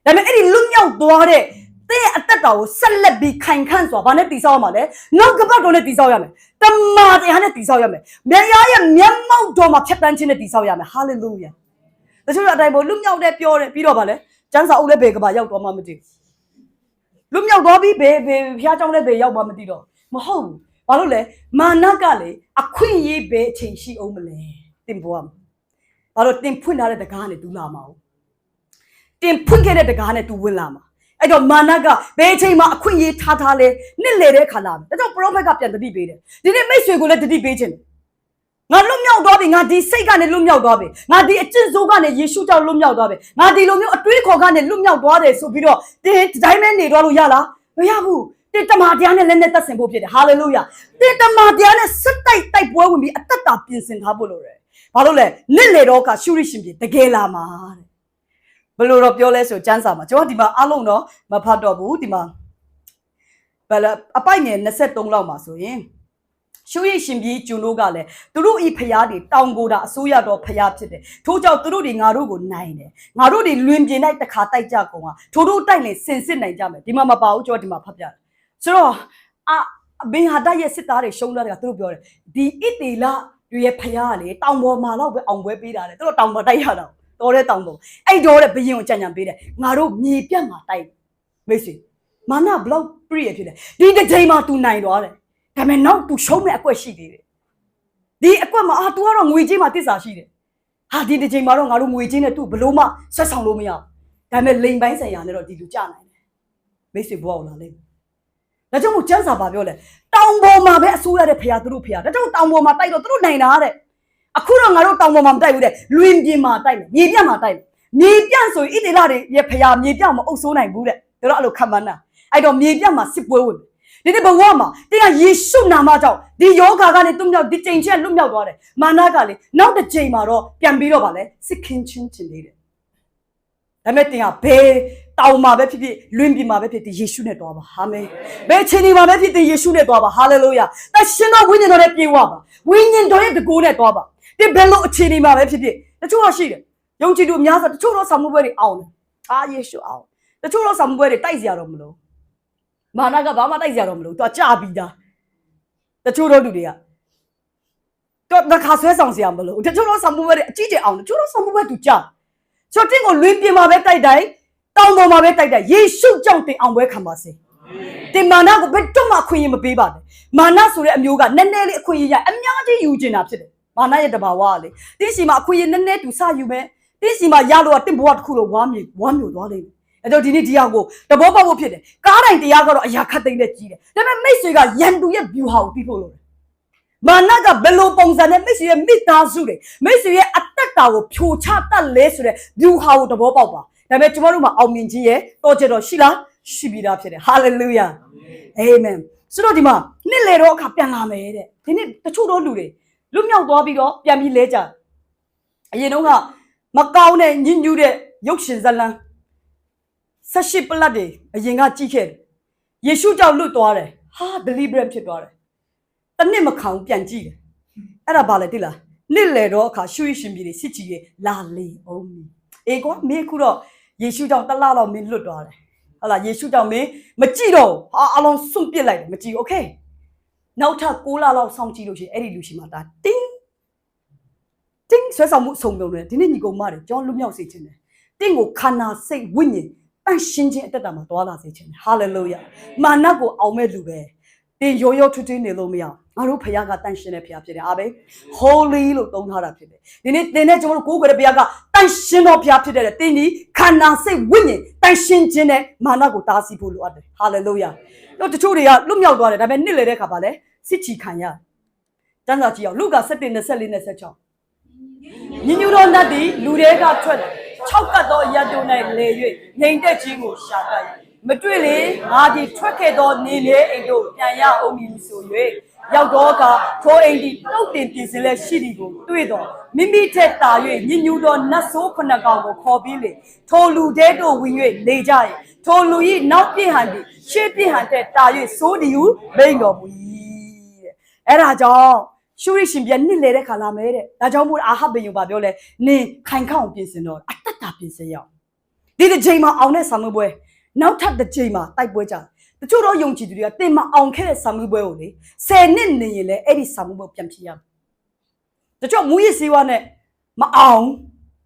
်ဒါပေမဲ့အဲ့ဒီလွတ်မြောက်သွားတဲ့တဲ့အသက်တာကိုဆက်လက်ပြီးခိုင်ခန့်စွာဘာနဲ့တည်ဆောက်ရမှာလဲနောက်ကပတ်တော်နဲ့တည်ဆောက်ရမယ်တမန်တရားနဲ့တည်ဆောက်ရမယ်မြတ်ရဲ့မျက်မှောက်တော်မှာဖြတ်တန်းခြင်းနဲ့တည်ဆောက်ရမယ်ဟာလေလုယာတချို့အတိုင်းပေါ်လွတ်မြောက်တဲ့ပြောတယ်ပြီးတော့ဗာလဲကျမ်းစာအုပ်လည်းဘယ်ကဘာရောက်တော့မှမသိဘူးလွတ်မြောက်သွားပြီးဘယ်ဖျားเจ้าလည်းဘယ်ရောက်မှမသိတော့မဟုတ်ဘူးဘာလို့လဲမာနကလေအခွင့်အရေးပဲအချိန်ရှိအောင်မလဲတင်ပေါ်မှာဘာလို့တင်ဖွင့်ထားတဲ့တကားနဲ့ तू လာမှာ哦တင်ဖွင့်ခဲ့တဲ့တကားနဲ့ तू ဝင်လာမှာအဲ့တော့မာနကဘယ်အချိန်မှာအခွင့်အရေးထားလဲနှစ်လေတဲ့ခါလာတယ်ဒါကြောင့် prophet ကပြန်တတိပေးတယ်ဒီနေ့မိတ်ဆွေကိုလည်းတတိပေးခြင်းငါလွတ်မြောက်သွားပြီငါဒီစိတ်ကနေလွတ်မြောက်သွားပြီငါဒီအကျင့်ဆိုးကနေယေရှုကြောင့်လွတ်မြောက်သွားပြီငါဒီလိုမျိုးအတွေးခေါ်ကနေလွတ်မြောက်သွားတယ်ဆိုပြီးတော့တင်ဒီတိုင်းပဲနေသွားလို့ရလားမရဘူးတင်တမန်တရားနဲ့လည်းနဲ့သက်ဆင်ဖို့ဖြစ်တယ်ဟာလေလုယာတင်တမန်တရားနဲ့စက်တိုက်ပွဲဝင်ပြီးအသက်တာပြင်ဆင်ထားဖို့လိုတယ်ဘာလို့လဲနှစ်လေတော့ကရှုရရှင်ပြီတကယ်လာမှာတဲ့ဘယ်လိုတော့ပြောလဲဆိုကျမ်းစာမှာကျွန်တော်ဒီမှာအလုံးတော့မဖတ်တော့ဘူးဒီမှာဘယ်လဲအပိုက်ငယ်23လောက်မှာဆိုရင်ရှုရရှင်ပြီကျွန်တို့ကလည်းသူတို့ဤဖျားတွေတောင်ကိုတာအစိုးရတော်ဖျားဖြစ်တယ်ထို့ကြောင့်သူတို့တွေငါတို့ကိုနိုင်တယ်ငါတို့တွေလွင်ပြင်လိုက်တခါတိုက်ကြကုန်ဟာထို့တို့တိုက်ရင်စင်စစ်နိုင်ကြမယ်ဒီမှာမပါဘူးကျွန်တော်ဒီမှာဖတ်ပြတယ်ဆိုတော့ဘင်ဟာတရဲ့စစ်သားတွေရှုံးလာတယ်ကသူတို့ပြောတယ်ဒီဣတေလတွေရဲ့ဖျားကလေတောင်ပေါ်မှာတော့ပဲအောင်ပွဲပေးတာလေသူတို့တောင်ပေါ်တိုက်ရတာတော်တဲ့တောင်ပေါ်အဲ့တော်တဲ့ဘရင်ကိုကြံ့ကြံ့ပေးတယ်ငါတို့မြေပြတ်မှာတိုက်မိတ်ဆွေမာနဘလောက်ပြည့်ရဖြစ်တယ်ဒီတစ်ချိန်မှာ तू နိုင်သွားတယ် ဒါပေမဲ့နောက် तू ရှုံးမဲ့အကွက်ရှိသေးတယ်ဒီအကွက်မှာतू ကတော့ငွေကြေးမှာတစ္ဆာရှိတယ်ဟာဒီတစ်ချိန်မှာတော့ငါတို့ငွေကြေးနဲ့ तू ဘလို့မှဆက်ဆောင်လို့မရဘူးဒါပေမဲ့လိန်ပိုင်းဆိုင်ရာနဲ့တော့ဒီလူကြနိုင်တယ်မိတ်ဆွေဘဝကိုလာလိမ့်ဒါကြောင့်မို့ကျမ်းစာဘာပြောလဲတောင်ပေါ်မှာပဲအစိုးရတဲ့ဖရာသူတို့ဖရာဒါကြောင့်တောင်ပေါ်မှာတိုက်တော့သူတို့နိုင်တာတဲ့အခုတော့ငါတို့တောင်ပေါ်မှာမတိုက်ဘူးတဲ့လွင်ပြင်မှာတိုက်တယ်မြေပြန့်မှာတိုက်တယ်မြေပြန့်ဆိုရင်ဣသေလတွေရဲ့ဖရာမြေပြန့်မအုပ်စိုးနိုင်ဘူးတဲ့တို့တော့အဲ့လိုခံမှန်းတာအဲ့တော့မြေပြန့်မှာစစ်ပွဲဝင်ဒီနေ့ဘဝမှာတင်းကယေရှုနာမကြောင့်ဒီယောဂါကနေတွမြောက်ဒီချိန်ချက်လွတ်မြောက်သွားတယ်မာနကလေနောက်တစ်ချိန်မှာတော့ပြန်ပြီးတော့ဗာလဲစစ်ခင်းချင်းတင်နေတယ်ဒါမဲ့တင်းကဘယ်တောင်မှာပဲဖြစ်ဖြစ်လွင်ပြင်မှာပဲဖြစ်ဖြစ်ယေရှုနဲ့တွားပါအာမင်ဘယ်ချိန်ဒီမှာပဲဖြစ်ဖြစ်ယေရှုနဲ့တွားပါဟာလေလုယာတရှင်တော်ဝိညာဉ်တော်နဲ့ပြေဝပါဝိညာဉ်တော်ရဲ့တကူနဲ့တွားပါတင်းဘယ်လိုအခြေအနေမှာပဲဖြစ်ဖြစ်တချို့တော့ရှိတယ်ယုံကြည်သူအများဆိုတချို့တော့ဆောင်မှုပွဲတွေအောင်တယ်အာယေရှုအောင်တချို့တော့ဆောင်မှုပွဲတွေတိုက်စရာတော့မလိုမာနကဘာမှတိုက်စရာတော့မလိုသူကကြာပြီးသားတချို့တော့လူတွေကတော့တခါဆွဲဆောင်စရာမလိုတချို့တော့ဆောင်မှုပွဲတွေအကြည့်ကြအောင်တချို့တော့ဆောင်မှုပွဲသူကြာဆိုတော့တင်းကိုလွင်ပြင်မှာပဲတိုက်တိုင်းတောင်ပေါ်မှာပဲတိုက်တိုင်းယေရှုကြောင့်တင်အောင်ပွဲခံပါစေတင်မာနကိုဘယ်တော့မှအခွင့်အရေးမပေးပါနဲ့မာနဆိုတဲ့အမျိုးကနည်းနည်းလေးအခွင့်အရေးရအများကြီးယူကျင်တာဖြစ်တယ်မာနရဲ့တဘာဝကလေတင်းစီမှာအခွင့်အရေးနည်းနည်းသူစယူမယ်တင်းစီမှာရလို့ကတင့်ဘဝတစ်ခုလုံးဝမ်းမြေသွားလိမ့်မယ်အဲ့တော့ဒီနေ့ဒီဟာကိုတဘောပေါက်ဖို့ဖြစ်တယ်ကားတိုင်းတရားကတော့အရာခတ်သိမ်းတဲ့ကြီးတယ်ဒါပေမဲ့မိတ်ဆွေကရန်သူရဲ့ view ဟာကိုပြီးဖို့လို့မာနကဘယ်လိုပုံစံနဲ့မိတ်ဆွေရဲ့မိသားစုတွေမိတ်ဆွေရဲ့အသက်တာကိုဖြိုချတတ်လဲဆိုတဲ့ view ဟာကိုတဘောပေါက်ပါဒါပေမဲ့ကျွန်တော်တို့မှာအောင်မြင်ခြင်းရဲ့တော့ကြတော့ရှိလားရှိပြီးသားဖြစ်တယ် hallelujah amen ဆိုတော့ဒီမှာနှစ်လေတော့အခါပြန်လာမယ်တဲ့ဒီနေ့တချို့တော့လူတွေလွတ်မြောက်သွားပြီးတော့ပြန်ပြီးလဲကြအရင်တော့ကမကောင်းတဲ့ညဉ့်ညူးတဲ့ရုပ်ရှင်ဇလံ18ပလတ်တွေအရင်ကကြည့်ခဲ့တယ်ယေရှုကြောင့်လွတ်သွားတယ်ဟာ deliverance ဖြစ်သွားတယ်တနစ်မခံပြန်ကြည့်တယ်အဲ့ဒါဘာလဲသိလားနှစ်လေတော့အခါရှုရရှင်ပြည်တွေစစ်ကြည်ရဲ့လာလေအောင်အေးကွာမင်းခုတော့ယေရှုကြောင့်တလားတော့မင်းလွတ်သွားတယ်ဟုတ်လားယေရှုကြောင့်မင်းမကြည့်တော့ဟာအလုံးစွန့်ပစ်လိုက်တယ်မကြည့်โอเคနောက်ထပ်6လလောက်စောင့်ကြည့်လို့ရှိရင်အဲ့ဒီလူရှိမှဒါတင်းဆွဲဆောင်မှုအဆုံးပြုံးတယ်ဒီနေ့ညီကောင်မတွေကျွန်တော်လွတ်မြောက်စေခြင်းတယ်တင်းကိုခန္ဓာစိတ်ဝိညာဉ်တန့်ရှင်းခြင်းအတ္တမှာတွာလာစေခြင်းဟာလေလုယာမာနကိုအောင်မဲ့လူပဲတင်းရိုးရိုးထွတ်ထွတ်နေလို့မရငါတို့ဖခင်ကတန့်ရှင်းတဲ့ဖခင်ဖြစ်တယ်အာမင် holy လို့သုံးထားတာဖြစ်တယ်ဒီနေ့တင်းနဲ့ကျွန်တော်တို့ကိုးကွယ်တဲ့ဖခင်ကတန့်ရှင်းတော်ဖခင်ဖြစ်တဲ့တင်းဒီခန္ဓာစိတ်ဝိညာဉ်တန့်ရှင်းခြင်းနဲ့မာနကိုတားဆီးဖို့လိုအပ်တယ်ဟာလေလုယာတော့တချို့တွေကလွတ်မြောက်သွားတယ်ဒါပေမဲ့နှစ်လေတဲ့ခါပါလဲစစ်ချီခံရတယ်တန်းစာကြည့်အောင်လူက7 24 26ညညူတော်နတ်သည်လူတွေကထွက်6ကတ်သောရက်တို့၌လေ၍ငြိမ်သက်ခြင်းကိုရှာတတ်မတွေ့လေငါသည်ထွက်ခဲ့သောနေလေအိမ်တို့ပြန်ရအောင်မည်ဆို၍ရောက်တော့ကထိုအိမ်သည်တုတ်တင်ပြင်စလဲရှိသည်ကိုတွေ့တော့မိမိထက်တာ၍ညညူတော်နတ်ဆိုး9ကောင်ကိုခေါ်ပြီးလေထိုလူတဲတို့ဝင်၍နေကြ၏ထိုလူ၏နောက်ပြဟန်သည်ရှေ့ပြဟန်တဲ့တာ၍ဆိုးသည်ဟုမိန့်တော်မူ၏တဲ့အဲ့ဒါကြောင့်ရှုရရှင်ပြန်နှစ်လေတဲ့ခါလာမယ်တဲ့ဒါကြောင့်မို့အာဟဘယုံပါပြောလဲနင်ခိုင်ခေါင်ပြင်ဆင်တော့အတ္တတာပြင်ဆင်ရအောင်ဒီတစ်ချိန်မှာအောင်တဲ့ဆာမွေးပွဲနောက်ထပ်တစ်ချိန်မှာတိုက်ပွဲကြတချို့တော့ယုံကြည်သူတွေကတင်မအောင်ခဲ့တဲ့ဆာမွေးပွဲကိုလေ10နှစ်နေရင်လေအဲ့ဒီဆာမွေးပွဲပြန်ဖြစ်ရမယ်တချို့မူရည်စည်းဝါနဲ့မအောင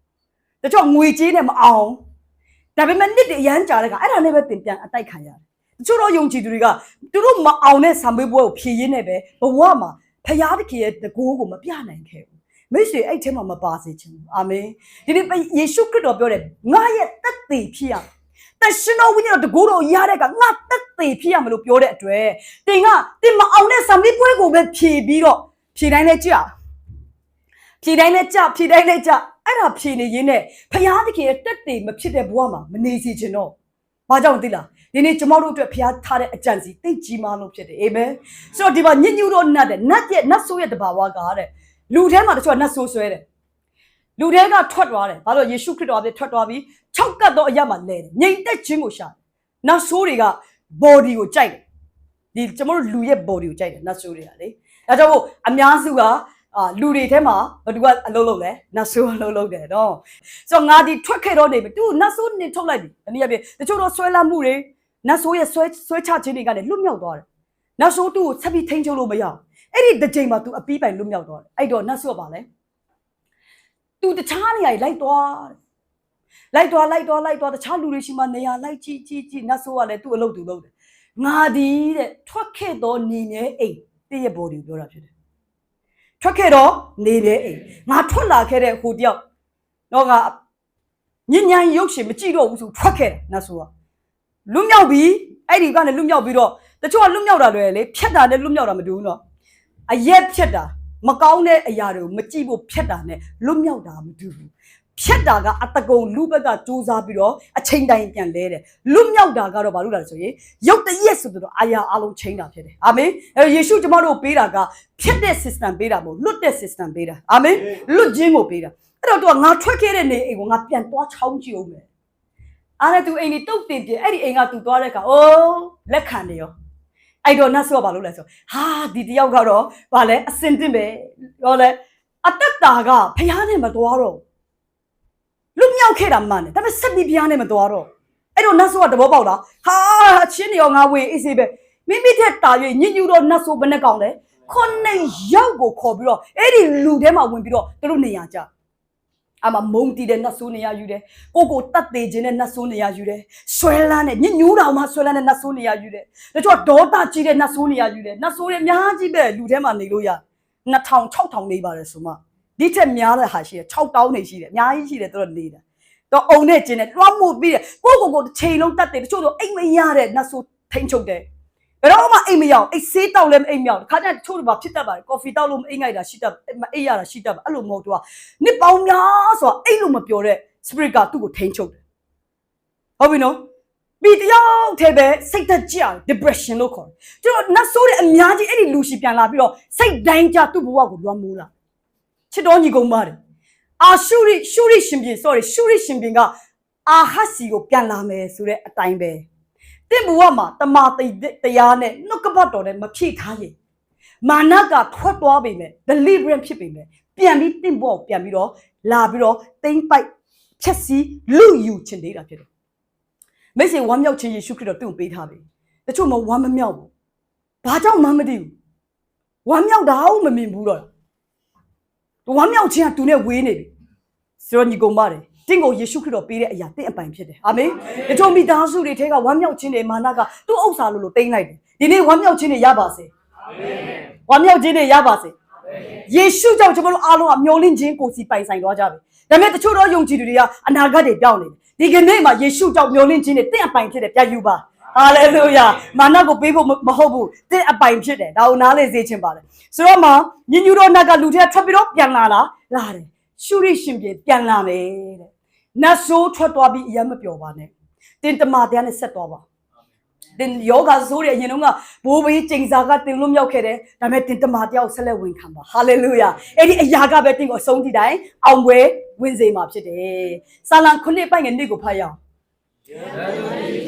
်တချို့ငွေကြေးနဲ့မအောင်ဒါပေမဲ့နှစ်တည်းအရန်ကြာတဲ့ကအဲ့ဒါနဲ့ပဲတင်ပြန်အတိုက်ခံရတယ်တချို့တော့ယုံကြည်သူတွေကသူတို့မအောင်တဲ့ဆာမွေးပွဲကိုဖြည့်ရင်းနဲ့ပဲဘဝမှာဖယားတခင်ရဲ့တကိုးကိုမပြနိုင်ခဲ့ဘူးမိတ်ဆွေအဲ့ထဲမှာမပါစေချင်ဘူးအာမင်ဒီနေ့ယေရှုခရစ်တော်ပြောတယ်ငါရဲ့သက်သေဖြစ်ရတရှင်တော်ဝိညာဉ်တော်တကိုးတော်ရတဲ့ကငါသက်သေဖြစ်ရမလို့ပြောတဲ့အတွက်တင်မအောင်တဲ့ဆာမီးပွဲကိုပဲဖြည့်ပြီးတော့ဖြည့်တိုင်းလဲကြဖြည့်တိုင်းလဲကြအဲ့ဒါဖြည့်နေရင်းနဲ့ဖယားတခင်ရဲ့သက်သေမဖြစ်တဲ့ဘဝမှာမနေစေချင်တော့ဘာကြောင့်သိလားဒီနေ့ကျွန်တော်တို့အတွက်ဖျားထားတဲ့အကြံစီသိကြီးမားလို့ဖြစ်တယ်အာမင်ဆိုတော့ဒီမှာညညူတော့နတ်တဲ့နတ်ဆိုးရဲ့တဘာဝကတဲ့လူထဲမှာတချို့နတ်ဆိုးဆွဲတယ်လူထဲကထွက်သွားတယ်ဘာလို့ယေရှုခရစ်တော်အဖြစ်ထွက်သွားပြီး6ကတ်တော့အရက်မှာလဲတယ်ငြိမ်သက်ခြင်းကိုရှာတယ်နတ်ဆိုးတွေက body ကိုကြိုက်တယ်ဒီကျွန်တော်တို့လူရဲ့ body ကိုကြိုက်တယ်နတ်ဆိုးတွေကလေဒါကြောင့်မို့အများစုကလူတွေထဲမှာဘသူကအလုံးလုံးလဲနတ်ဆိုးအလုံးလုံးတယ်နော်ဆိုတော့ငါဒီထွက်ခဲ့တော့နေပြီသူနတ်ဆိုးနေထုတ်လိုက်ပြီအနည်းအပြည့်တချို့တော့ဆွဲလာမှုတွေနတ်ဆိုးရဲ့ဆွဲချခြင်းတွေကလည်းလွတ်မြောက်သွားတယ်နတ်ဆိုးသူ့ကိုဆက်ပြီးထိန်းချုပ်လို့မရအောင်အဲ့ဒီတစ်ချိန်မှာ तू အပီးပိုင်လွတ်မြောက်သွားတယ်အဲ့တော့နတ်ဆိုးကပါလဲ तू တခြားနေရာကြီးလိုက်သွားတခြားလူတွေရှိမှနေရာလိုက်ကြည့်နတ်ဆိုးကလည်း तू အလုပ် तू လုပ်တယ်ငါဒီတဲ့ထွက်ခဲ့တော့နေနေအိမ် တင်းရဲ့ body ကိုပြောတာဖြစ်တယ်ထွက်ခဲ့တော့နေတဲ့အိမ်ငါထွက်လာခဲ့တဲ့ဟိုတယောက်တော့ကညဉ့်ညမ်းရုပ်ရှင်မကြည့်တော့ဘူးဆိုထွက်ခဲ့တယ်နတ်ဆိုကလွတ်မြောက်ပြီးအဲ့ဒီကနေလွတ်မြောက်ပြီးတော့တချို့ကလွတ်မြောက်တာလွယ်လေဖြတ်တာနဲ့လွတ်မြောက်တာမတူဘူးနော်အရက်ဖြတ်တာမကောင်းတဲ့အရာတွေကိုမကြည့်ဖို့ဖြတ်တာနဲ့လွတ်မြောက်တာမတူဘူးဖြတ်တာကအတကုံလူဘက်ကစူးစမ်းပြီးတော့အချိန်တိုင်းပြန်လဲတယ်လွတ်မြောက်တာကတော့ဘာလို့လဲဆိုရင်ရုပ်တရက်ဆိုတော့အာရအလုံးချိန်တာဖြစ်တယ်အာမင်ယေရှုကျွန်တော်တို့ပေးတာကဖြတ်တဲ့ system ပေးတာမဟုတ်လွတ်တဲ့ system ပေးတာအာမင်လွတ်ခြင်းကိုပေးတာအဲ့တော့သူကငါထွက်ခဲ့တဲ့နေအိမ်ကိုငါပြန်သွားချောင်းကြည့်အောင်မယ်အားနဲ့သူအိမ်ကြီးတုတ်တင်ပြအဲ့ဒီအိမ်ကသူသွားတဲ့အခါအိုးလက်ခံနေရောအဲ့တော့နတ်ဆိုကဘာလို့လဲဆိုဟာဒီတယောက်ကတော့ဗာလဲအစင်တင်ပဲပြောလဲအသက်တာကဖျားနဲ့မသွားတော့လွတ်မြောက်ခဲ့တာမှန်တယ်ဒါပေမဲ့ဆက်ပြီးဖျားနဲ့မသွားတော့အဲ့တော့နတ်ဆိုကတဘောပေါက်တာဟာအချင်းတွေရောငါဝင်အေးစေးပဲမိမိတဲ့တာ၍ညညူတော့နတ်ဆိုဘယ်နဲ့ကောင်းလဲခုနှစ်ယောက်ကိုခေါ်ပြီးတော့အဲ့ဒီလူထဲမှာဝင်ပြီးတော့သူတို့နေရာကြအမမုံတီတဲ့နတ်ဆိုးနေရယူတယ်ကိုတတ်သေးခြင်းနဲ့နတ်ဆိုးနေရယူတယ်ဆွဲလန်းနဲ့ညညူးတော်မှဆွဲလန်းတဲ့နတ်ဆိုးနေရယူတယ်တချို့ဒေါသကြီးတဲ့နတ်ဆိုးနေရယူတယ်နတ်ဆိုးတွေအများကြီးပဲလူထဲမှာနေလို့ရ2000 6000နေပါတယ်ဆိုမှဒီထက်များတဲ့ဟာရှိတယ်6000နေရှိတယ်အများကြီးရှိတယ်တို့နေတာတော့အုံနဲ့ကျင်းနဲ့လွှမ်းမိုးပြီးတယ်ကိုချိန်လုံးတတ်တယ်တချို့တော့အိမ်မရတဲ့နတ်ဆိုးထိန်ချုပ်တယ်ဘယ်တော့မှအိမ်မရအောင်အိတ်ဆေးတောက်လည်းမအိမ်မရအောင်ခါကျတချို့တော့ဖြစ်တတ်ပါတယ်ကော်ဖီတောက်လို့မအိမ်ငိုက်တာရှိတတ်မအိပ်ရတာရှိတတ်အဲ့လိုမဟုတ်တော့နှစ်ပေါင်းများဆိုအိတ်လို့မပြောတဲ့ spirit ကသူ့ကိုထိန်ချုပ်တယ်ဟုတ်ပြီနော်ပြီးတယောက်ထဲပဲစိတ်သက်ကြအောင် depression လို့ခေါ်တယ်ကျွန်တော်နတ်ဆိုးတဲ့အများကြီးအဲ့ဒီလူရှိပြန်လာပြီးတော့စိတ်တိုင်းကြသူ့ဘဝကိုလွှမ်းမိုးလာချစ်တော်ညီကုန်းပါတယ်ရှုရိရှင်ပြင် sorry ရှုရိရှင်ပြင်ကအာဟတ်စီကိုပြန်လာမယ်ဆိုတဲ့အတိုင်းပဲတင့်ဘဝမှာတမာတရားနဲ့နှုတ်ကပတ်တော်နဲ့မဖြည့်ထားရင်မာနကထွက်သွားပြီမဲ့ deliverance ဖြစ်ပြီမဲ့ပြန်ပြီးတင့်ဘဝကိုပြန်ပြီးတော့လာပြီးတော့တိမ့်ပိုက်ဖြက်စီးလူယူချင်နေတာဖြစ်တယ်မိတ်ဆွေဝမ်းမြောက်ခြင်းယေရှုခရစ်တော်သူ့ကိုပေးထားပြီတချို့မဝမ်းမမြောက်ဘူးဘာကြောင့်မှမသိဘူးဝမ်းမြောက်တာမမြင်ဘူးတော့ဝမ်းမြောက်ခြင်းကသူနဲ့ဝေးနေပြီဆိုတော့ညီကောင်ပါတယ်တင့်ကိုယေရှုခရစ်တော်ပေးတဲ့အရာတင့်အပိုင်ဖြစ်တယ်အာမင်ဒီတို့မိသားစုတွေထဲကဝမ်းမြောက်ခြင်းတွေမာနကသူ့ဥစ္စာလို့တိမ့်လိုက်တယ်ဒီနေ့ဝမ်းမြောက်ခြင်းတွေရပါစေအာမင်ဝမ်းမြောက်ခြင်းတွေရပါစေယေရှုကြောင့်ကျွန်တော်တို့အားလုံးကမျှော်လင့်ခြင်းကိုစီပိုင်ဆိုင်သွားကြပြီဒါပေမဲ့တချို့တော့ယုံကြည်သူတွေကအနာဂတ်တွေပြောင်းနေတယ်ဒီကနေ့မှာယေရှုကြောင့်မျှော်လင့်ခြင်းတွေတင့်အပိုင်ဖြစ်တယ်ပြန်ယူပါဟာလေလုယာမာနကိုပေးဖို့မဟုတ်ဘူးတင့်အပိုင်ဖြစ်တယ်ဒါကိုနားလေစေခြင်းပါတယ်ဆိုတော့မှညညူတော်နတ်ကလူထဲထွက်ပြီးတော့ပြန်လာတယ်ရှုရိရှင်ပြေပြန်လာမယ်တဲ့နတ်ဆိုးထွက်သွားပြီးအရင်မပျော်ပါနဲ့တင်တမာတရားနဲ့ဆက်သွားပါတင်ယောဂဆိုးတဲ့အရင်တုန်းကဘိုးဘေးကျိန်စာကတင်လို့မြောက်ခဲ့တယ်ဒါပေမဲ့တင်တမာတရားကိုဆက်လက်ဝင်ခံပါဟာလေလုယာအဲ့ဒီအရာကပဲတင်ကိုအဆုံးထိတိုင်းအောင်ပွဲဝင်စေမှာဖြစ်တယ်ဆာလံ9ပိုင်ငယ်နေ့ကိုဖတ်ရအောင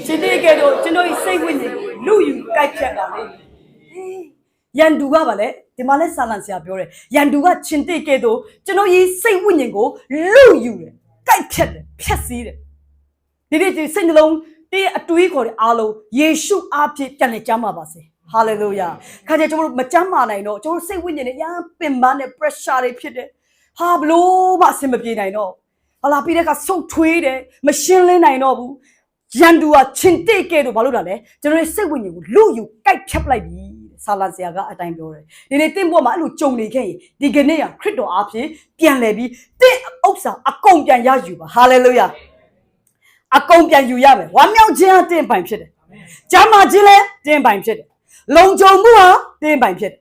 ်ရှင်တေကဲတော့ကျွန်တော်စိတ်ဝိညာဉ်ကိုလူယူကြိုက်ဖြတ်တာလေရန်သူကပါလေဒီမှာလဲဆာလံဆရာပြောတယ်ရန်သူကရှင်တေကဲတော့ကျွန်တော်စိတ်ဝိညာဉ်ကိုလူယူတယ်ကြိုက်ဖြတ်တယ်ဖြတ်စည်းတယ်ဒီစိတ်နှလုံးတင်းအတွေးခေါ်တဲ့အားလုံးယေရှုအားဖြင့်ပြန်လည်ကြမ်းပါပါစေဟာလေလုယာခါကျကျွန်တော်တို့မကြမ်းမာနိုင်တော့ကျွန်တော်စိတ်ဝိညာဉ်နဲ့ရမ်းပင်ပန်းတဲ့ pressure တွေဖြစ်တယ်ဟာဘလို့မှအဆင်မပြေနိုင်တော့ဟာလာပြီးတဲ့ကဆုတ်ထွေးတယ်မရှင်းလင်းနိုင်တော့ဘူးရန်သူကချင်းတိတ်ကဲတော့ဘာလို့တာလဲကျွန်တော်ရဲ့စိတ်ဝိညာဉ်ကိုလူယူကြိုက်ဖြတ်လိုက်ပြီဆာလံဆရာကအတိုင်းပြောတယ်ဒီနေ့တင့်ဘဝမှာအဲ့လိုကြုံနေခဲ့ရင်ဒီကနေ့ကခရစ်တော်အားဖြင့်ပြန်လဲပြီးတင့်ဥစ္စာအကုန်ပြန်ရယူပါဟာလေလုယာအကုန်ပြန်ယူရမယ်ဝမ်းမြောက်ခြင်းအတင်းပိုင်ဖြစ်တယ်ကျမ်းမာခြင်းလည်းတင်းပိုင်ဖြစ်တယ်လုံခြုံမှုဟာတင်းပိုင်ဖြစ်တယ်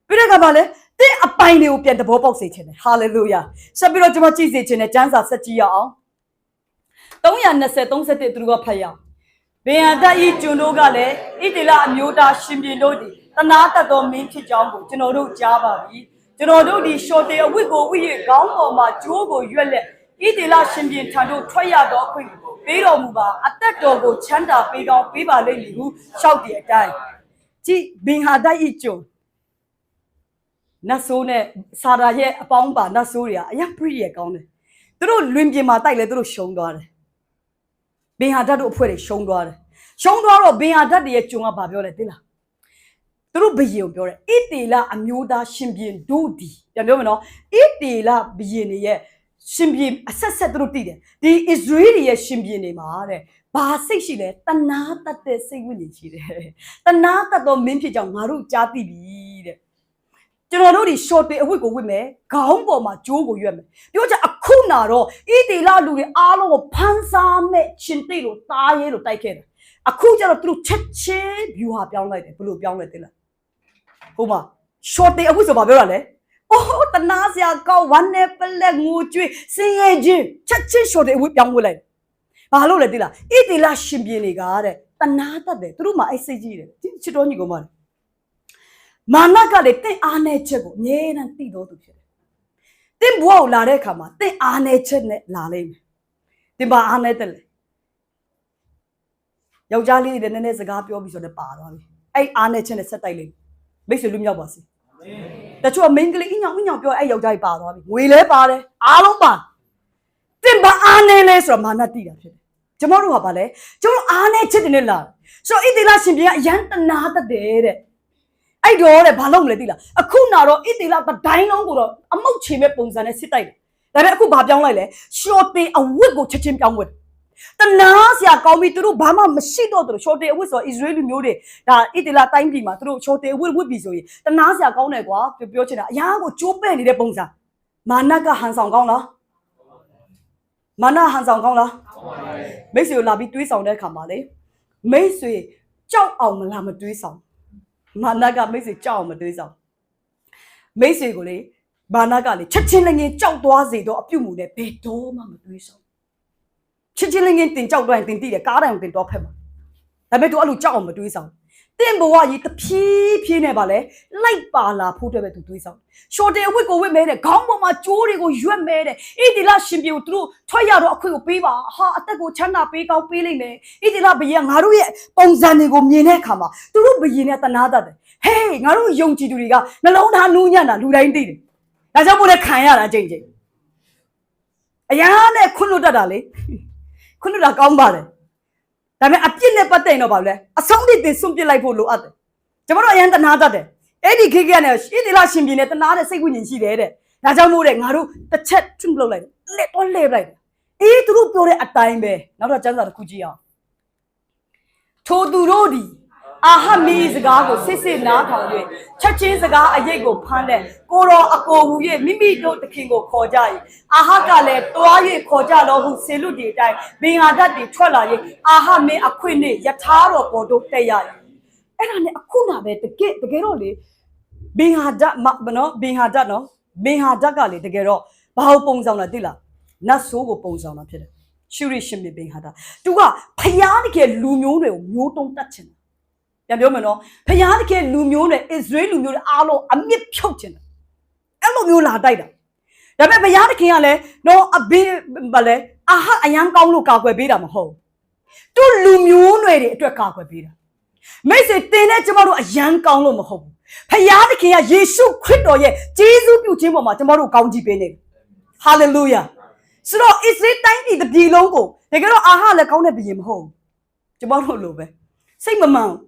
ပြီးတော့ကဘာလဲတင်းအပိုင်တွေကိုပြန်တဘောပေါက်စေခြင်းတယ်ဟာလေလုယာဆက်ပြီးတော့ကျွန်တော်ကြည့်စေခြင်းနဲ့ကျမ်းစာဆက်ကြည့်ရအောင်320 31သူတို့ကဖတ်ရအောင်ဗေယံတဤကျွန်တို့ကလည်းဣတိလအမျိုးသားရှင်ပြန်တို့သည်တနာတတ်သောမင်းဖြစ်ကြောင်းကိုကျွန်တော်တို့ကြားပါပြီကျွန်တော်တို့ဒီရှော်တေအဝိကိုဝိရခေါင်းပေါ်မှာကျိုးကိုရွက်လက်ဣတိလရှင်ပြန်ထံတို့ထွက်ရသောအခွင့်ပေးတော်မူပါအသက်တော်ကိုချမ်းသာပေးကောင်းပေးပါလိမ့်မည်ဟုရှောက်တဲ့အတိုင်းကြည်ဘင်ဟာဒိုက်ဤကျွန်နတ်ဆိုးနဲ့စာရာရဲ့အပေါင်းပါနတ်ဆိုးတွေကအရင်ပြည့်ရကောင်းတယ်သူတို့လွင်ပြင်မှာတိုက်လဲသူတို့ရှုံးသွားတယ်ဘင်ဟာဒတ်တို့အဖွဲ့တွေရှုံးသွားတယ်ရှုံးသွားတော့ဘင်ဟာဒတ်တွေရဲ့ကျွန်ကဘာပြောလဲသိလားသူတို့ဘယင်ကိုပြောတယ်ဣတေလအမျိုးသားရှင်ပြန်တို့ဒီပြန်ပြောမယ်နော်ဣတေလဘယင်တွေရဲ့ ရှင်ဘီအဆက်ဆက်သူတို့တည်တယ်ဒီ Israel ရဲ့ရှင်ဘီနေမှာတဲ့ဘာစိတ်ရှိလဲတနာတတ်တဲ့စိတ်ဝိညာဉ်ရှိတယ်တနာတတ်သောမင်းဖြစ်ကြောင်းငါတို့ကြားသိပြီတဲ့ကျွန်တော်တို့ဒီ short အဝတ်ကိုဝတ်မယ်ခေါင်းပေါ်မှာကြိုးကိုရွက်မယ်ပြောချင်အခုနာတော့ဣတိလလူတွေအားလုံးကိုဖန်ဆာမဲ့ရှင်သိလို့တားရဲလို့တိုက်ခဲ့တယ်အခုကျတော့သူတို့ချက်ချင်း view ဟာပြောင်းလိုက်တယ်ဘယ်လိုပြောင်းလဲသိလားဟုတ်ပါ short အဝတ်ဆိုဘာပြောတာလဲအိုးတနာစရာကောင်းဝမ်းနဲ့ပလက်ငိုကြွေးစင်ရဲ့ချင်းချက်ချင်း short အဝတ်ပြောင်းဝင်လိုက်ဘာလို့လဲသိလားဣတိလရှင်ပြင်းတွေကတဲ့တနာတတ်တယ်သူတို့မှအဲ့စိတ်ကြီးတယ်ချစ်တော်ညီကောင်မမာနကလည်းတင့်အားနဲ့ချက်ကိုအမြဲတမ်းသိတော်သူဖြစ်တယ်တင့်ဘဝကိုလာတဲ့အခါမှာတင့်အားနဲ့ချက်နဲ့လာလိမ့်မယ်တင်ပါအားနဲ့တက်လေယောက်ျားလေးတွေနည်းနည်းစကားပြောပြီးဆိုတော့ပါသွားပြီအဲ့အားနဲ့ချက်နဲ့ဆက်တိုက်လိမ့်မိတ်ဆွေလူမြောက်ပါစေတချို့မိန်းကလေးအညောင်ပြောအဲ့ယောက်ျားကြီးပါသွားပြီငွေလဲပါတယ်အားလုံးပါတင်ပါအားနဲ့လဲဆိုတော့မာနတိတာဖြစ်တယ်ကျွန်တော်တို့ကဘာလဲကျွန်တော်အားနဲ့ချက်တယ်လာဆိုတော့ဣတိလရှင်ပြန်အရန်တနာတတ်တယ်တဲ့အဲ့တော့တဲ့ဘာလို့မလဲသိလားအခုနာတော့ဣတိလတတိုင်းလုံးကိုတော့အမုတ်ချေမဲ့ပုံစံနဲ့စစ်တိုက်တယ်ဒါပေမဲ့အခုဘာပြောင်းလိုက်လဲရှော့တေအဝတ်ကိုချက်ချင်းပြောင်းဝတ်တနာစရာကောင်းပြီသူတို့ဘာမှမရှိတော့သူတို့ရှော့တေအဝတ်ဆိုအစ္စရေးလူမျိုးတွေဒါဣတိလတိုင်းပြည်မှာသူတို့ရှော့တေအဝတ်ဝတ်ပြီဆိုရင်တနာစရာကောင်းတယ်ကွာပြောချင်တာအရာကိုကျိုးပဲ့နေတဲ့ပုံစံမာနကဟန်ဆောင်ကောင်းလားမာနဟန်ဆောင်ကောင်းလားမိတ်ဆွေကိုလာပြီးတွေးဆောင်တဲ့အခါမှာလေမိတ်ဆွေကြောက်အောင်မလားမတွေးဆောင်မာနကမိတ်ဆွေကြောက်အောင်မတွေးဆောင်မိတ်ဆွေကိုလေမာနကလေချက်ချင်းလည်းငင်းကြောက်သွားစေတော့အပြုတ်မှုနဲ့ဘယ်တော့မှမတွေးဆောင်ချက်ချင်းလည်းငင်းတင်ကြောက်သွားရင်တင်တိတယ်ကားတိုင်တင်တော့ဖက်မှာဒါပေမဲ့သူအဲ့လိုကြောက်အောင်မတွေးဆောင်တင်ဘဝကြီးတဖြည်းဖြည်းနဲ့ပါလေလိုက်ပါလာဖို့အတွက်ပဲသူတွေးဆောင်ရှော့တေအဝတ်ကိုဝတ်မဲတဲ့ခေါင်းပေါ်မှာကြိုးတွေကိုရွက်မဲတဲ့ဣတိလရှင်ပြေကိုသူတို့ထွက်ရတော့အခွင့်ကိုပေးပါဟာအသက်ကိုချမ်းသာပေးကောင်းပေးလိမ့်မယ်ဣတိလဘုရားငါတို့ရဲ့ပုံစံတွေကိုမြင်တဲ့အခါမှာသူတို့ဘုရားနဲ့တနာတတ်တယ်ဟေးငါတို့ယုံကြည်သူတွေကနှလုံးသားနူးညံ့တာလူတိုင်းသိတယ်ဒါကြောင့်မို့လဲခံရတာကြိမ်ကြိမ်အရာနဲ့ခွန်းလွတ်တတ်တာလေခွန်းလွတ်တာကောင်းပါတယ်ဒါပေမဲ့အပြစ်နဲ့ပတ်သက်ရင်တော့ဘာလဲအဆုံးထိတင်စွန့်ပစ်လိုက်ဖို့လိုအပ်တယ်ကျွန်တော်တို့အရင်တနာတတ်တယ်အဲ့ဒီခေတ်ကနဲ့ဣတိလရှင်ပြည်နဲ့တနာတဲ့စိတ်ဝိညာဉ်ရှိတယ်တဲ့ဒါကြောင့်မို့တဲ့ငါတို့တစ်ချက်ထွန်းလုပ်လိုက်လက်တော့လဲလိုက်အေးသူတို့ပြောတဲ့အတိုင်းပဲနောက်တော့ကျမ်းစာတစ်ခုကြည့်အောင်ထိုသူတို့ဒီအာဟမီစကားကိုစစ်စစ်နားထောင်၍ချက်ချင်းစကားအရေးကိုဖမ်းတဲ့ကိုတော်အကိုဟူ၍မိမိတို့တခင်ကိုခေါ်ကြ၏အာဟကလည်းတွား၍ခေါ်ကြတော်ဟုဆေလုတီအတိုင်းဘင်ဟာဒတ်တွေထွက်လာ၍အာဟမင်းအခွင့်နှင့်ယထာတော်ပေါ်တို့တက်ရ၏အဲ့ဒါနဲ့အခုနာပဲတကယ်တော့လေဘင်ဟာဒတ်နော်ဘင်ဟာဒတ်နော်ဘင်ဟာဒတ်ကလေတကယ်တော့ဘာကိုပုံဆောင်တာသိလားနတ်ဆိုးကိုပုံဆောင်တာဖြစ်တယ်ရှုရရှင်ဘင်ဟာဒတ်သူကဖျားတကယ်လူမျိုးတွေကိုမျိုးတုံးတတ်ချင်ပြန်ပြောမယ်နော်ဖျားတကယ်လူမျိုးတွေအစ္စရေးလူမျိုးတွေအားလုံးအမြင့်ဖြုတ်ချင်တယ်အဲ့လိုမျိုးလာတိုက်တာဒါပေမဲ့ဘုရားသခင်ကလည်းနော်အဘင်းဗလဲအာဟအယံကောင်းလို့ကာကွယ်ပေးတာမဟုတ်သူလူမျိုးတွေအတွက်ကာကွယ်ပေးတာမိတ်ဆွေတင်တဲ့ကျမတို့အယံကောင်းလို့မဟုတ်ဘူးဘုရားသခင်ကယေရှုခရစ်တော်ရဲ့ဂျေဇုပြုခြင်းပေါ်မှာကျမတို့ကောင်းချီးပေးနေတယ်ဟာလေလုယာဆိုတော့အစ္စရေးတိုင်းပြည်တစ်ပြည်လုံးကိုတကယ်တော့အာဟလည်းကောင်းတဲ့ဘုရင်မဟုတ်ဘူးကျမတို့လိုပဲစိတ်မမှန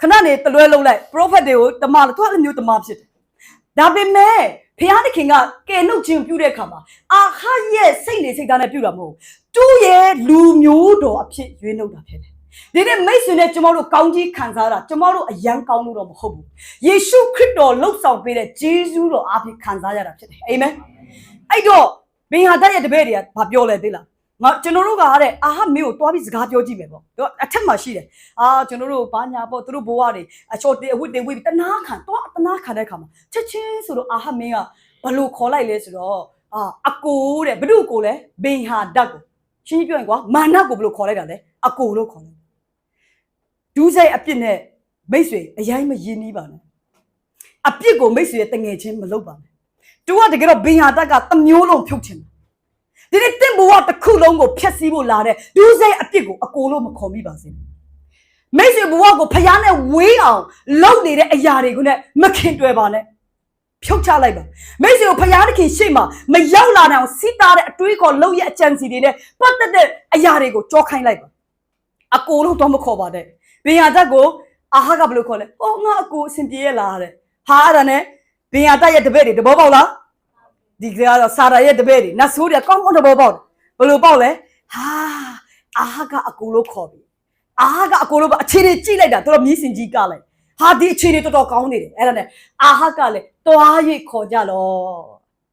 ်ခဏနေတလွဲလုံးလိုက် prophet တွေကိုတမန်တော်အဲ့လိုမျိုးတမန်ဖြစ်တယ်ဒါပေမဲ့ဘုရားသခင်ကကယ်နှုတ်ခြင်းပြုတဲ့အခါမှာအာဟရဲ့စိတ်နေစိတ်သားနဲ့ပြုတာမဟုတ်သူ့ရဲ့လူမျိုးတော်အဖြစ်ရွေးနှုတ်တာဖြစ်တယ်ဒီနေ့မိတ်ဆွေနဲ့ကျမတို့ကောင်းကြီးခံစားတာကျမတို့အယံကောင်းလို့တော့မဟုတ်ဘူးယေရှုခရစ်တော်လှုပ်ဆောင်ပေးတဲ့ဂျေဇုတော်အဖြစ်ခံစားရတာဖြစ်တယ်အာမင်အဲ့တော့ဘင်ဟာဒတ်ရဲ့တပည့်တွေကဘာပြောလဲသိလားငါကျွန်တော်တို့ကတဲ့အာဟမင်းကိုတွားပြီးစကားပြောကြည့်မယ်ပေါ့သူအထက်မှာရှိတယ်ကျွန်တော်တို့ဘာညာပေါ့သူတို့ဘိုးကနေအချော်တေအဝတ်တေဝိတနာခံတော့တနာခံတဲ့အခါမှာချက်ချင်းဆိုတော့အာဟမင်းကဘလို့ခေါ်လိုက်လဲဆိုတော့အကိုတဲ့ဘု து ကိုလဲဘင်ဟာဒတ်ကိုရှင်းပြောရင်ကွာမာနကိုဘလို့ခေါ်လိုက်တာလဲအကိုလို့ခေါ်လိုက်ဒူးစိတ်အပြစ်နဲ့မိတ်ဆွေအရင်မရင်းနှီးပါနဲ့အပြစ်ကိုမိတ်ဆွေရဲ့တငယ်ချင်းမလုပ်ပါနဲ့သူကတကယ်တော့ဘင်ဟာဒတ်ကတမျိုးလုံးဖြုတ်ချင်ဒီနေ့တင့်ဘဝတစ်ခုလုံးကိုဖျက်ဆီးဖို့လာတဲ့ဒူးစိတ်အပြစ်ကိုအကိုလို့မခေါ်မိပါစေမိတ်ဆွေဘဝကိုဖျားနဲ့ဝေးအောင်လုပ်နေတဲ့အရာတွေကိုနဲ့မခင်တွယ်ပါနဲ့ဖြုတ်ချလိုက်ပါမိတ်ဆွေကိုဖျားသခင်ရှေ့မှာမရောက်လာနိုင်အောင်စီးတာတဲ့အတွေးခေါ်လုပ်ရအကြံစီတွေနဲ့ပတ်သက်တဲ့အရာတွေကိုကြောခိုင်းလိုက်ပါအကိုလို့တော့မခေါ်ပါနဲ့ဘင်ယာဒတ်ကိုအာဟကဘယ်လိုခေါ်လဲဟောငါအကိုအစဉ်ပြေရလားတဲ့ဟာအဲ့ဒါနဲ့ဘင်ယာဒတ်ရဲ့တပည့်တွေတဘောပေါက်လား ဒီကတော့စာရရဲ့တပည့်တွေနတ်ဆိုးတွေကောင်းကောင်းတဘောပေါက်ဘယ်လိုပေါက်လဲဟာအာဟာကအကူလို့ခေါ်ပြီအာဟာကအကူလို့ပါအခြေတွေကြည့်လိုက်တာတို့မြည်စင်ကြီးကလိုက်ဟာဒီအခြေတွေတော်တော်ကောင်းနေတယ်အဲ့ဒါနဲ့အာဟာကလည်းတွားရိတ်ခေါ်ကြတော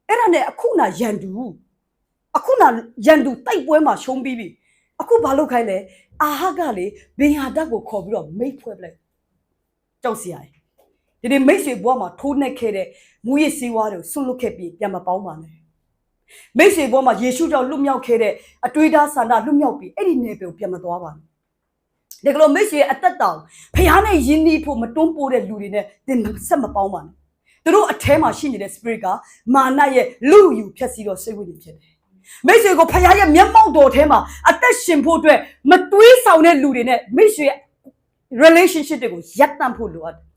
့အဲ့ဒါနဲ့အခုနာရန်တူတိုက်ပွဲမှာရှုံးပြီးပြီအခုဘာလုပ်ခိုင်းလဲအာဟာကလေဘင်ဟာဒတ်ကိုခေါ်ပြီးတော့မိတ်ဖွဲ့ပလိုက်ကြောက်စရာဒီမိတ်ဆွေဘွားမှာထိုးနှက်ခဲ့တဲ့မူရစ်စည်းဝါးတွေကိုဆွလွတ်ခဲ့ပြီးပြန်မပေါင်းပါနဲ့မိတ်ဆွေဘွားမှာယေရှုကြောင့်လွတ်မြောက်ခဲ့တဲ့အတွေ့အကြုံဆန္ဒလွတ်မြောက်ပြီးအဲ့ဒီနယ်ပယ်ကိုပြန်မသွားပါနဲ့ဒီကလိုမိတ်ဆွေအသက်တောင်ဖျားနဲ့ယဉ်နီးဖို့မတွန်းပိုးတဲ့လူတွေနဲ့သင်ဆက်မပေါင်းပါနဲ့သူတို့အထဲမှာရှိနေတဲ့ spirit ကမာနရဲ့လူယူဖြတ်စီတော့စိတ်ဝိညာဉ်ဖြစ်တယ်မိတ်ဆွေကိုဖျားရဲ့မျက်မှောက်တော်ထဲမှာအသက်ရှင်ဖို့အတွက်မတွေးဆောင်တဲ့လူတွေနဲ့မိတ်ဆွေ relationship တွေကိုရပ်တန့်ဖို့လိုအပ်တယ်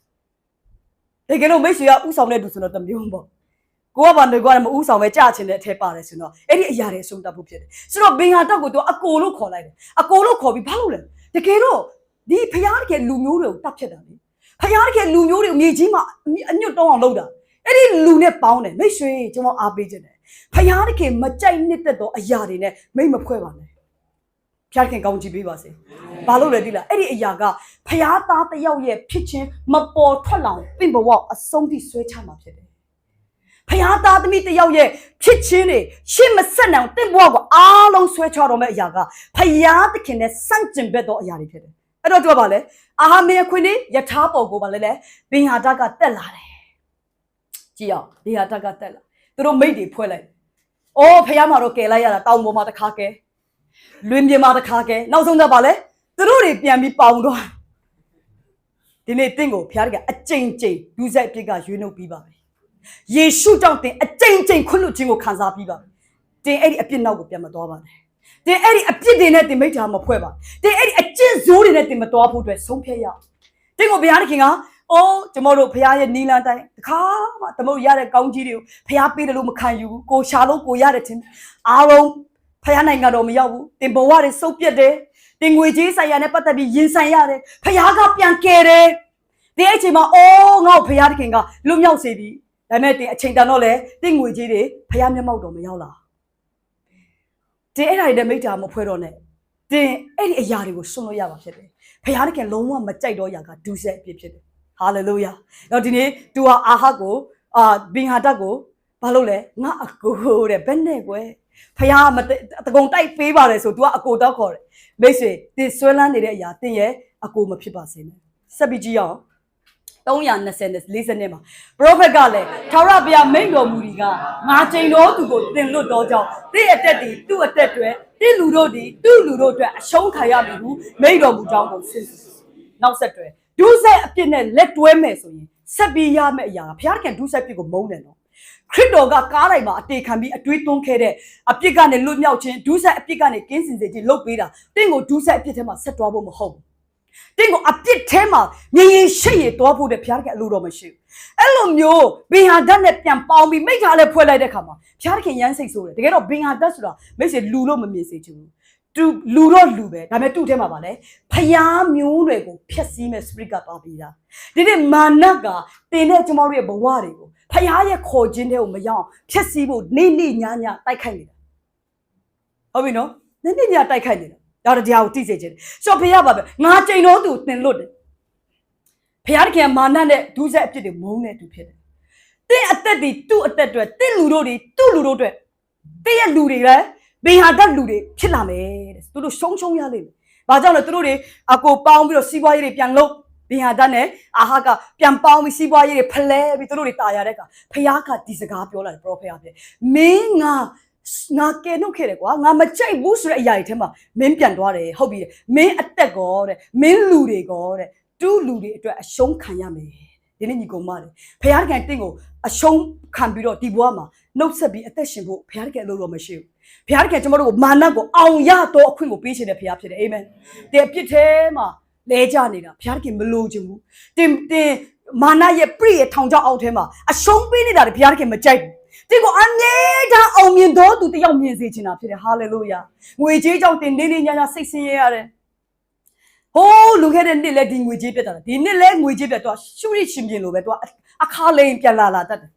တကယ်လို့မိတ်ဆွေကဥဆောင်တဲ့သူဆိုတော့တမျိုးပေါ့ကိုကဘာလို့ကမဥဆောင်ပဲကြာချင်တဲ့အထက်ပါတယ်ဆိုတော့အဲ့ဒီအရာတွေအဆုံးတတ်ဖို့ဖြစ်တယ်ဆိုတော့ဘင်ဟာတော့ကိုသူအကိုလို့ခေါ်လိုက်တယ်အကိုလို့ခေါ်ပြီးဘာလို့လဲတကယ်တော့ဒီဖျားတကယ်လူမျိုးတွေကိုတတ်ဖြစ်တာလေဖျားတကယ်လူမျိုးတွေကိုမြေကြီးမှာအညွတ်တောင်းအောင်လုပ်တာအဲ့ဒီလူနဲ့ပေါင်းတယ်မိတ်ဆွေကျွန်တော်အားပေးခြင်းတယ်ဖျားတကယ်မကြိုက်နှစ်သက်တော့အရာတွေနဲ့မိတ်မဖွဲ့ပါနဲ့ဖျားခင်ကောင်းချီးပေးပါစေဘာလို့လဲဒီလားအဲ့ဒီအရာကဖျားသားတယောက်ရဲ့ဖြစ်ချင်းမပေါ်ထွက်လောင်ပင့်ဘဝအဆုံးထိဆွဲချမှာဖြစ်တယ်ဖျားသားသမီးတယောက်ရဲ့ဖြစ်ချင်းတွေရှင်းမဆက်နိုင်တင့်ဘဝကိုအားလုံးဆွဲချတော့မဲ့အရာကဖျားသခင်နဲ့စန့်ကျင်ဘက်သောအရာတွေဖြစ်တယ်အဲ့တော့ပြောပါလေအာဟာမေခွင်းနေယထာပေါ်ကိုပါလေဘင်ဟာဒတ်ကတက်လာတယ်ကြည့်အောင်ဘင်ဟာဒတ်ကတက်လာသူတို့မိတ်တွေဖွဲ့လိုက်အိုးဖျားမှာတော့ကယ်လိုက်ရတာတောင်ပေါ်မှာတစ်ခါကဲလွင်ပြင်မှာတစ်ခါကဲနောက်ဆုံးတော့ပါလေသူတို့တွေပြန်ပြီးပေါင်တော့ဒီနေ့တင့်ကိုဖျားတကအကြိမ်ကြိမ်ဒုစရိုက်အပြစ်ကရွေးနှုတ်ပြီးပါပြီယေရှုကြောင့်တင်အကြိမ်ကြိမ်ခွင့်လွှတ်ခြင်းကိုခံစားပြီးပါတင်အဲ့ဒီအပြစ်နောက်ကိုပြန်မသွားပါနဲ့တင်အဲ့ဒီအပြစ်တွေနဲ့တင်မိတ်တာမဖွဲ့ပါတင်အဲ့ဒီအကျင့်ဇိုးတွေနဲ့တင်မသွားဖို့အတွက်ဆုံးဖြတ်ရတင်ကိုဘုရားသခင်ကအိုးကျွန်တော်တို့ဘုရားရဲ့နီလန်တိုင်းတခါမှသမုတ်ရတဲ့ကောင်းကြီးတွေကိုဘုရားပေးတယ်လို့မခံယူဘူးကိုရှာလို့ကိုရတဲ့ချင်းအားလုံးဘုရားနိုင်ငံတော်မရောက်ဘူးတင်ဘဝတွေစုပ်ပြတ်တယ်တင်ငွေကြီးဆိုင်ရာနဲ့ပတ်သက်ပြီးရင်ဆိုင်ရတယ်ဘုရားကပြန်ကယ်တယ်ဒီအချိန်မှာအိုးငါ့ဘုရားသခင်ကလွတ်မြောက်စေပြီဒါနဲ့တင်အချိန်တန်တော့လေတင်ငွေကြီးတွေဖျားမျက်မှောက်တော့မရောက်လာတင်အဲ့ဒါတွေမိတ္တာမဖွဲတော့နဲ့တင်အဲ့ဒီအရာတွေကိုဆွလို့ရပါဖြစ်တယ်ဖျားတခင်လုံးဝမကြိုက်တော့ရာကဒုစရိုက်အဖြစ်ဖြစ်တယ်ဟာလေလုယာတော့ဒီနေ့သူကအာဟကိုဘင်ဟာဒတ်ကိုဘာလို့လဲငါအကိုတဲ့ဘယ်နဲ့ကွယ်ဖျားမတကုံတိုက်ပေးပါတယ်ဆို तू ကအကိုတော့ခေါ်တယ်မိတ်ဆွေတင်ဆွဲလန်းနေတဲ့အရာတင်ရဲ့အကိုမဖြစ်ပါစေနဲ့ဆက်ပြီးကြည့်အောင်320နဲ့မှာ prophet ကလည်းထာဝရဘုရားမိန့်တော်မူဒီကငါချိန်တော်သူကိုသင်လွတ်တော်ကြောင့်တင့်အသက်တည်သူ့အသက်တွေတင့်လူတို့ဒီသူ့လူတို့အတွက်အရှုံးခံရပြီဟုမိန့်တော်မူကြောင်းကိုစဉ်းစားနောက်ဆက်တွဲဒုစရိုက်အပြစ်နဲ့လက်တွဲမယ်ဆိုရင်ဆက်ပြီးရမယ့်အရာဘုရားခင်ဒုစရိုက်ပြစ်ကိုမုန်းတယ်နော်ခရစ်တော်ကကားတိုင်းမှာအတေခံပြီးအတွေးသွင်းခဲ့တဲ့အပြစ်ကနေလွတ်မြောက်ခြင်းဒုစရိုက်အပြစ်ကနေကင်းစင်စေခြင်းလုပ်ပေးတာတင့်ကိုဒုစရိုက်အပြစ်ထဲမှာဆက်တွားဖို့မဟုတ်ဘူးတင်းကိုအပြစ်ထဲမှာမြင်ရင်ရှိရတော့ဖို့တဲ့ဘုရားကအလိုတော်မရှိဘူးအဲ့လိုမျိုးဘင်ဟာဒတ်နဲ့ပြန်ပေါင်းပြီးမိထားလဲဖွဲ့လိုက်တဲ့ခါမှာဘုရားခင်ရမ်းစိတ်ဆိုးတယ်တကယ်တော့ဘင်ဟာဒတ်ဆိုတာမိတ်ဆွေလူလို့မမြင်စေချင်ဘူးသူလူတော့လူပဲဒါပေမဲ့သူ့ထဲမှာပါလေဘုရားမျိုးတွေကိုဖျက်ဆီးမဲ့ spirit ကပါပြီးတာဒီနေ့မာနကတင်တဲ့ကျွန်တော်တို့ရဲ့ဘဝတွေကိုဘုရားရဲ့ခေါ်ခြင်းတွေကိုမရောက်ဖျက်ဆီးဖို့နေ့နေ့ညညတိုက်ခိုက်နေတာဟုတ်ပြီနော်နေ့နေ့ညတိုက်ခိုက်နေတာတော့တရားကိုသိစေချင်တယ်ဆိုတော့ဘုရားပါပဲငါချိန်တော်သူသင်လွတ်တယ်ဘုရားတခင်မာနနဲ့ဒုစရိုက်အပြစ်တွေမုန်းတဲ့သူဖြစ်တယ်တင်းအသက်တွေသူ့အသက်တွေတင်းလူတို့တွေသူ့လူတို့တွေတင်းရဲ့လူတွေလည်းဘင်ဟာဒတ်လူတွေဖြစ်လာမယ်တဲ့သူတို့ရှုံးရလိမ့်မယ်ဘာကြောင့်လဲသူတို့တွေအကိုပေါင်းပြီးတော့စီးပွားရေးတွေပြန်လုပ်ဘင်ဟာဒတ်နဲ့အာဟာကပြန်ပေါင်းပြီးစီးပွားရေးတွေဖလဲပြီးသူတို့တွေတာရတဲ့အခါဘုရားကဒီစကားပြောလာတယ်ပရောဖက်ကပြောမင်းငါကဲနှုတ်ခဲ့တယ်ကွာငါမကြိုက်ဘူးဆိုတဲ့အရာတွေထဲမှာမင်းပြန်သွားတယ်ဟုတ်ပြီမင်းအသက်ကောတဲ့မင်းလူတွေကောတဲ့တူးလူတွေအတွက်အရှုံးခံရမယ်ဒီနေ့ညီကောင်မတယ်ဘုရားခင်တင့်ကိုအရှုံးခံပြီးတော့ဒီဘဝမှာနှုတ်ဆက်ပြီးအသက်ရှင်ဖို့ဘုရားခင်အလိုတော်မရှိဘူးဘုရားခင်ကျွန်တော်တို့ကိုမာနကိုအောင်ရတော့အခွင့်ကိုပေးခြင်းတဲ့ဘုရားဖြစ်တယ်အာမင်တဲ့အပြစ်ထဲမှာလဲကြနေတာဘုရားခင်မလိုချင်ဘူးတင်မာနရဲ့ပြည့်ရဲ့ထောင်ချောက်အောက်ထဲမှာအရှုံးပေးနေတာဘုရားခင်မကြိုက်ဘူးဒီကိုအမြဲတမ်းအောင်မြင်တော်သူတယောက်မြင်စေချင်တာဖြစ်တယ်ဟာလေလုယာငွေကြေးကြောင့်တင်နေနေညာညာစိတ်ဆင်းရဲရတယ်ဟိုးလူခဲ့တဲ့နှစ်လဲဒီငွေကြေးပြတ်တာဒီနှစ်လဲငွေကြေးပြတ်တော့ရှုရရှင်ပြင်လို့ပဲတော့အခါလိန်ပြန်လာတတ်တယ်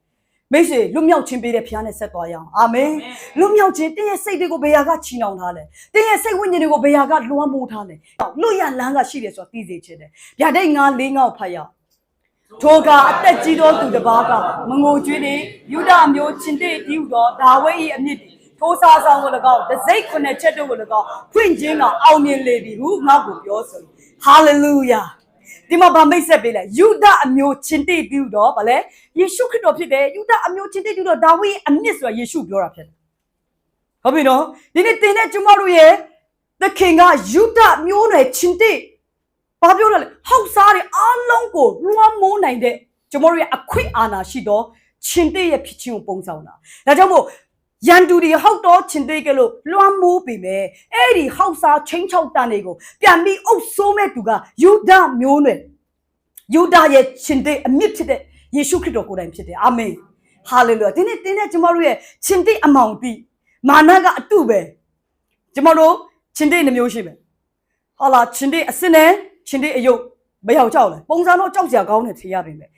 မိတ်ဆွေလွတ်မြောက်ခြင်းပေးတဲ့ဖခင်နဲ့ဆက်သွားရအောင်အာမင်လွတ်မြောက်ခြင်းတင်းရဲ့စိတ်တွေကိုဘယ်ဟာကချီနှောင်ထားလဲတင်းရဲ့စိတ်ဝိညာဉ်တွေကိုဘယ်ဟာကလွှမ်းမိုးထားလဲလွတ်ရလန်းကရှိတယ်ဆိုတာသိစေခြင်းတယ်ဗျာဒိတ်9 4 5ဖတ်ရအောင်ထိုကအသက်ကြီးသောသူတစ်ပါးကမငိုကြွေးသည်ယူဒအမျိုးချင်းတေဒီဟုသောဒါဝိဒ်၏အမြင့်ထိုးစားဆောင်ကို၎င်းတစိတ်ခုနှစ်ချက်တို့ကို၎င်းဖွင့်ခြင်းကအောင်မြင်လေပြီဟုငါ့ကိုပြောဆိုဟာလေလုယာဒီမှာဗာမိတ်ဆက်ပေးလိုက်ယူဒအမျိုးချင်းတေဒီဟုသောဗာလဲယေရှုခရစ်တော်ဖြစ်တယ်ယူဒအမျိုးချင်းတေဒီဟုသောဒါဝိဒ်အမြင့်ဆိုတာယေရှုပြောတာဖြစ်တယ်ဟုတ်ပြီနော်ဒီနေ့တင်တဲ့ကျမတို့ရဲ့သခင်ကယူဒမျိုးနွယ်ချင်းတေဘာပြောရလဲဟောက်စားတွေအားလုံးကိုလွှမ်းမိုးနိုင်တဲ့ကျမတို့ရဲ့အခွင့်အာဏာရှိသောချင်းတေရဲ့ဖြစ်ခြင်းကိုပုံဆောင်တာဒါကြောင့်မို့ရန်သူတွေဟောက်တော့ချင်းတေကလို့လွှမ်းမိုးပေမဲ့အဲ့ဒီဟောက်စားချင်းချောက်တန်တွေကိုပြန်ပြီးအုပ်ဆိုးမဲ့သူကယူဒမျိုးနွယ်ယူဒရဲ့ချင်းတေအမြင့်ဖြစ်တဲ့ယေရှုခရစ်တော်ကိုယ်တိုင်ဖြစ်တယ်အာမင်ဟာလေလုယာဒီနေ့တင်းတဲ့ကျမတို့ရဲ့ချင်းတေအမောင်ပြီးမာနကအတုပဲကျမတို့ချင်းတေနှမျိုးရှိမယ်ဟာလာချင်းတေအစစ်နဲ့ချင်းတေအယုတ်ဘယ်ဟောက်ကြောက်လဲပုံစံတော့ကြောက်စရာကောင်းတယ်ဖြေရပါမယ်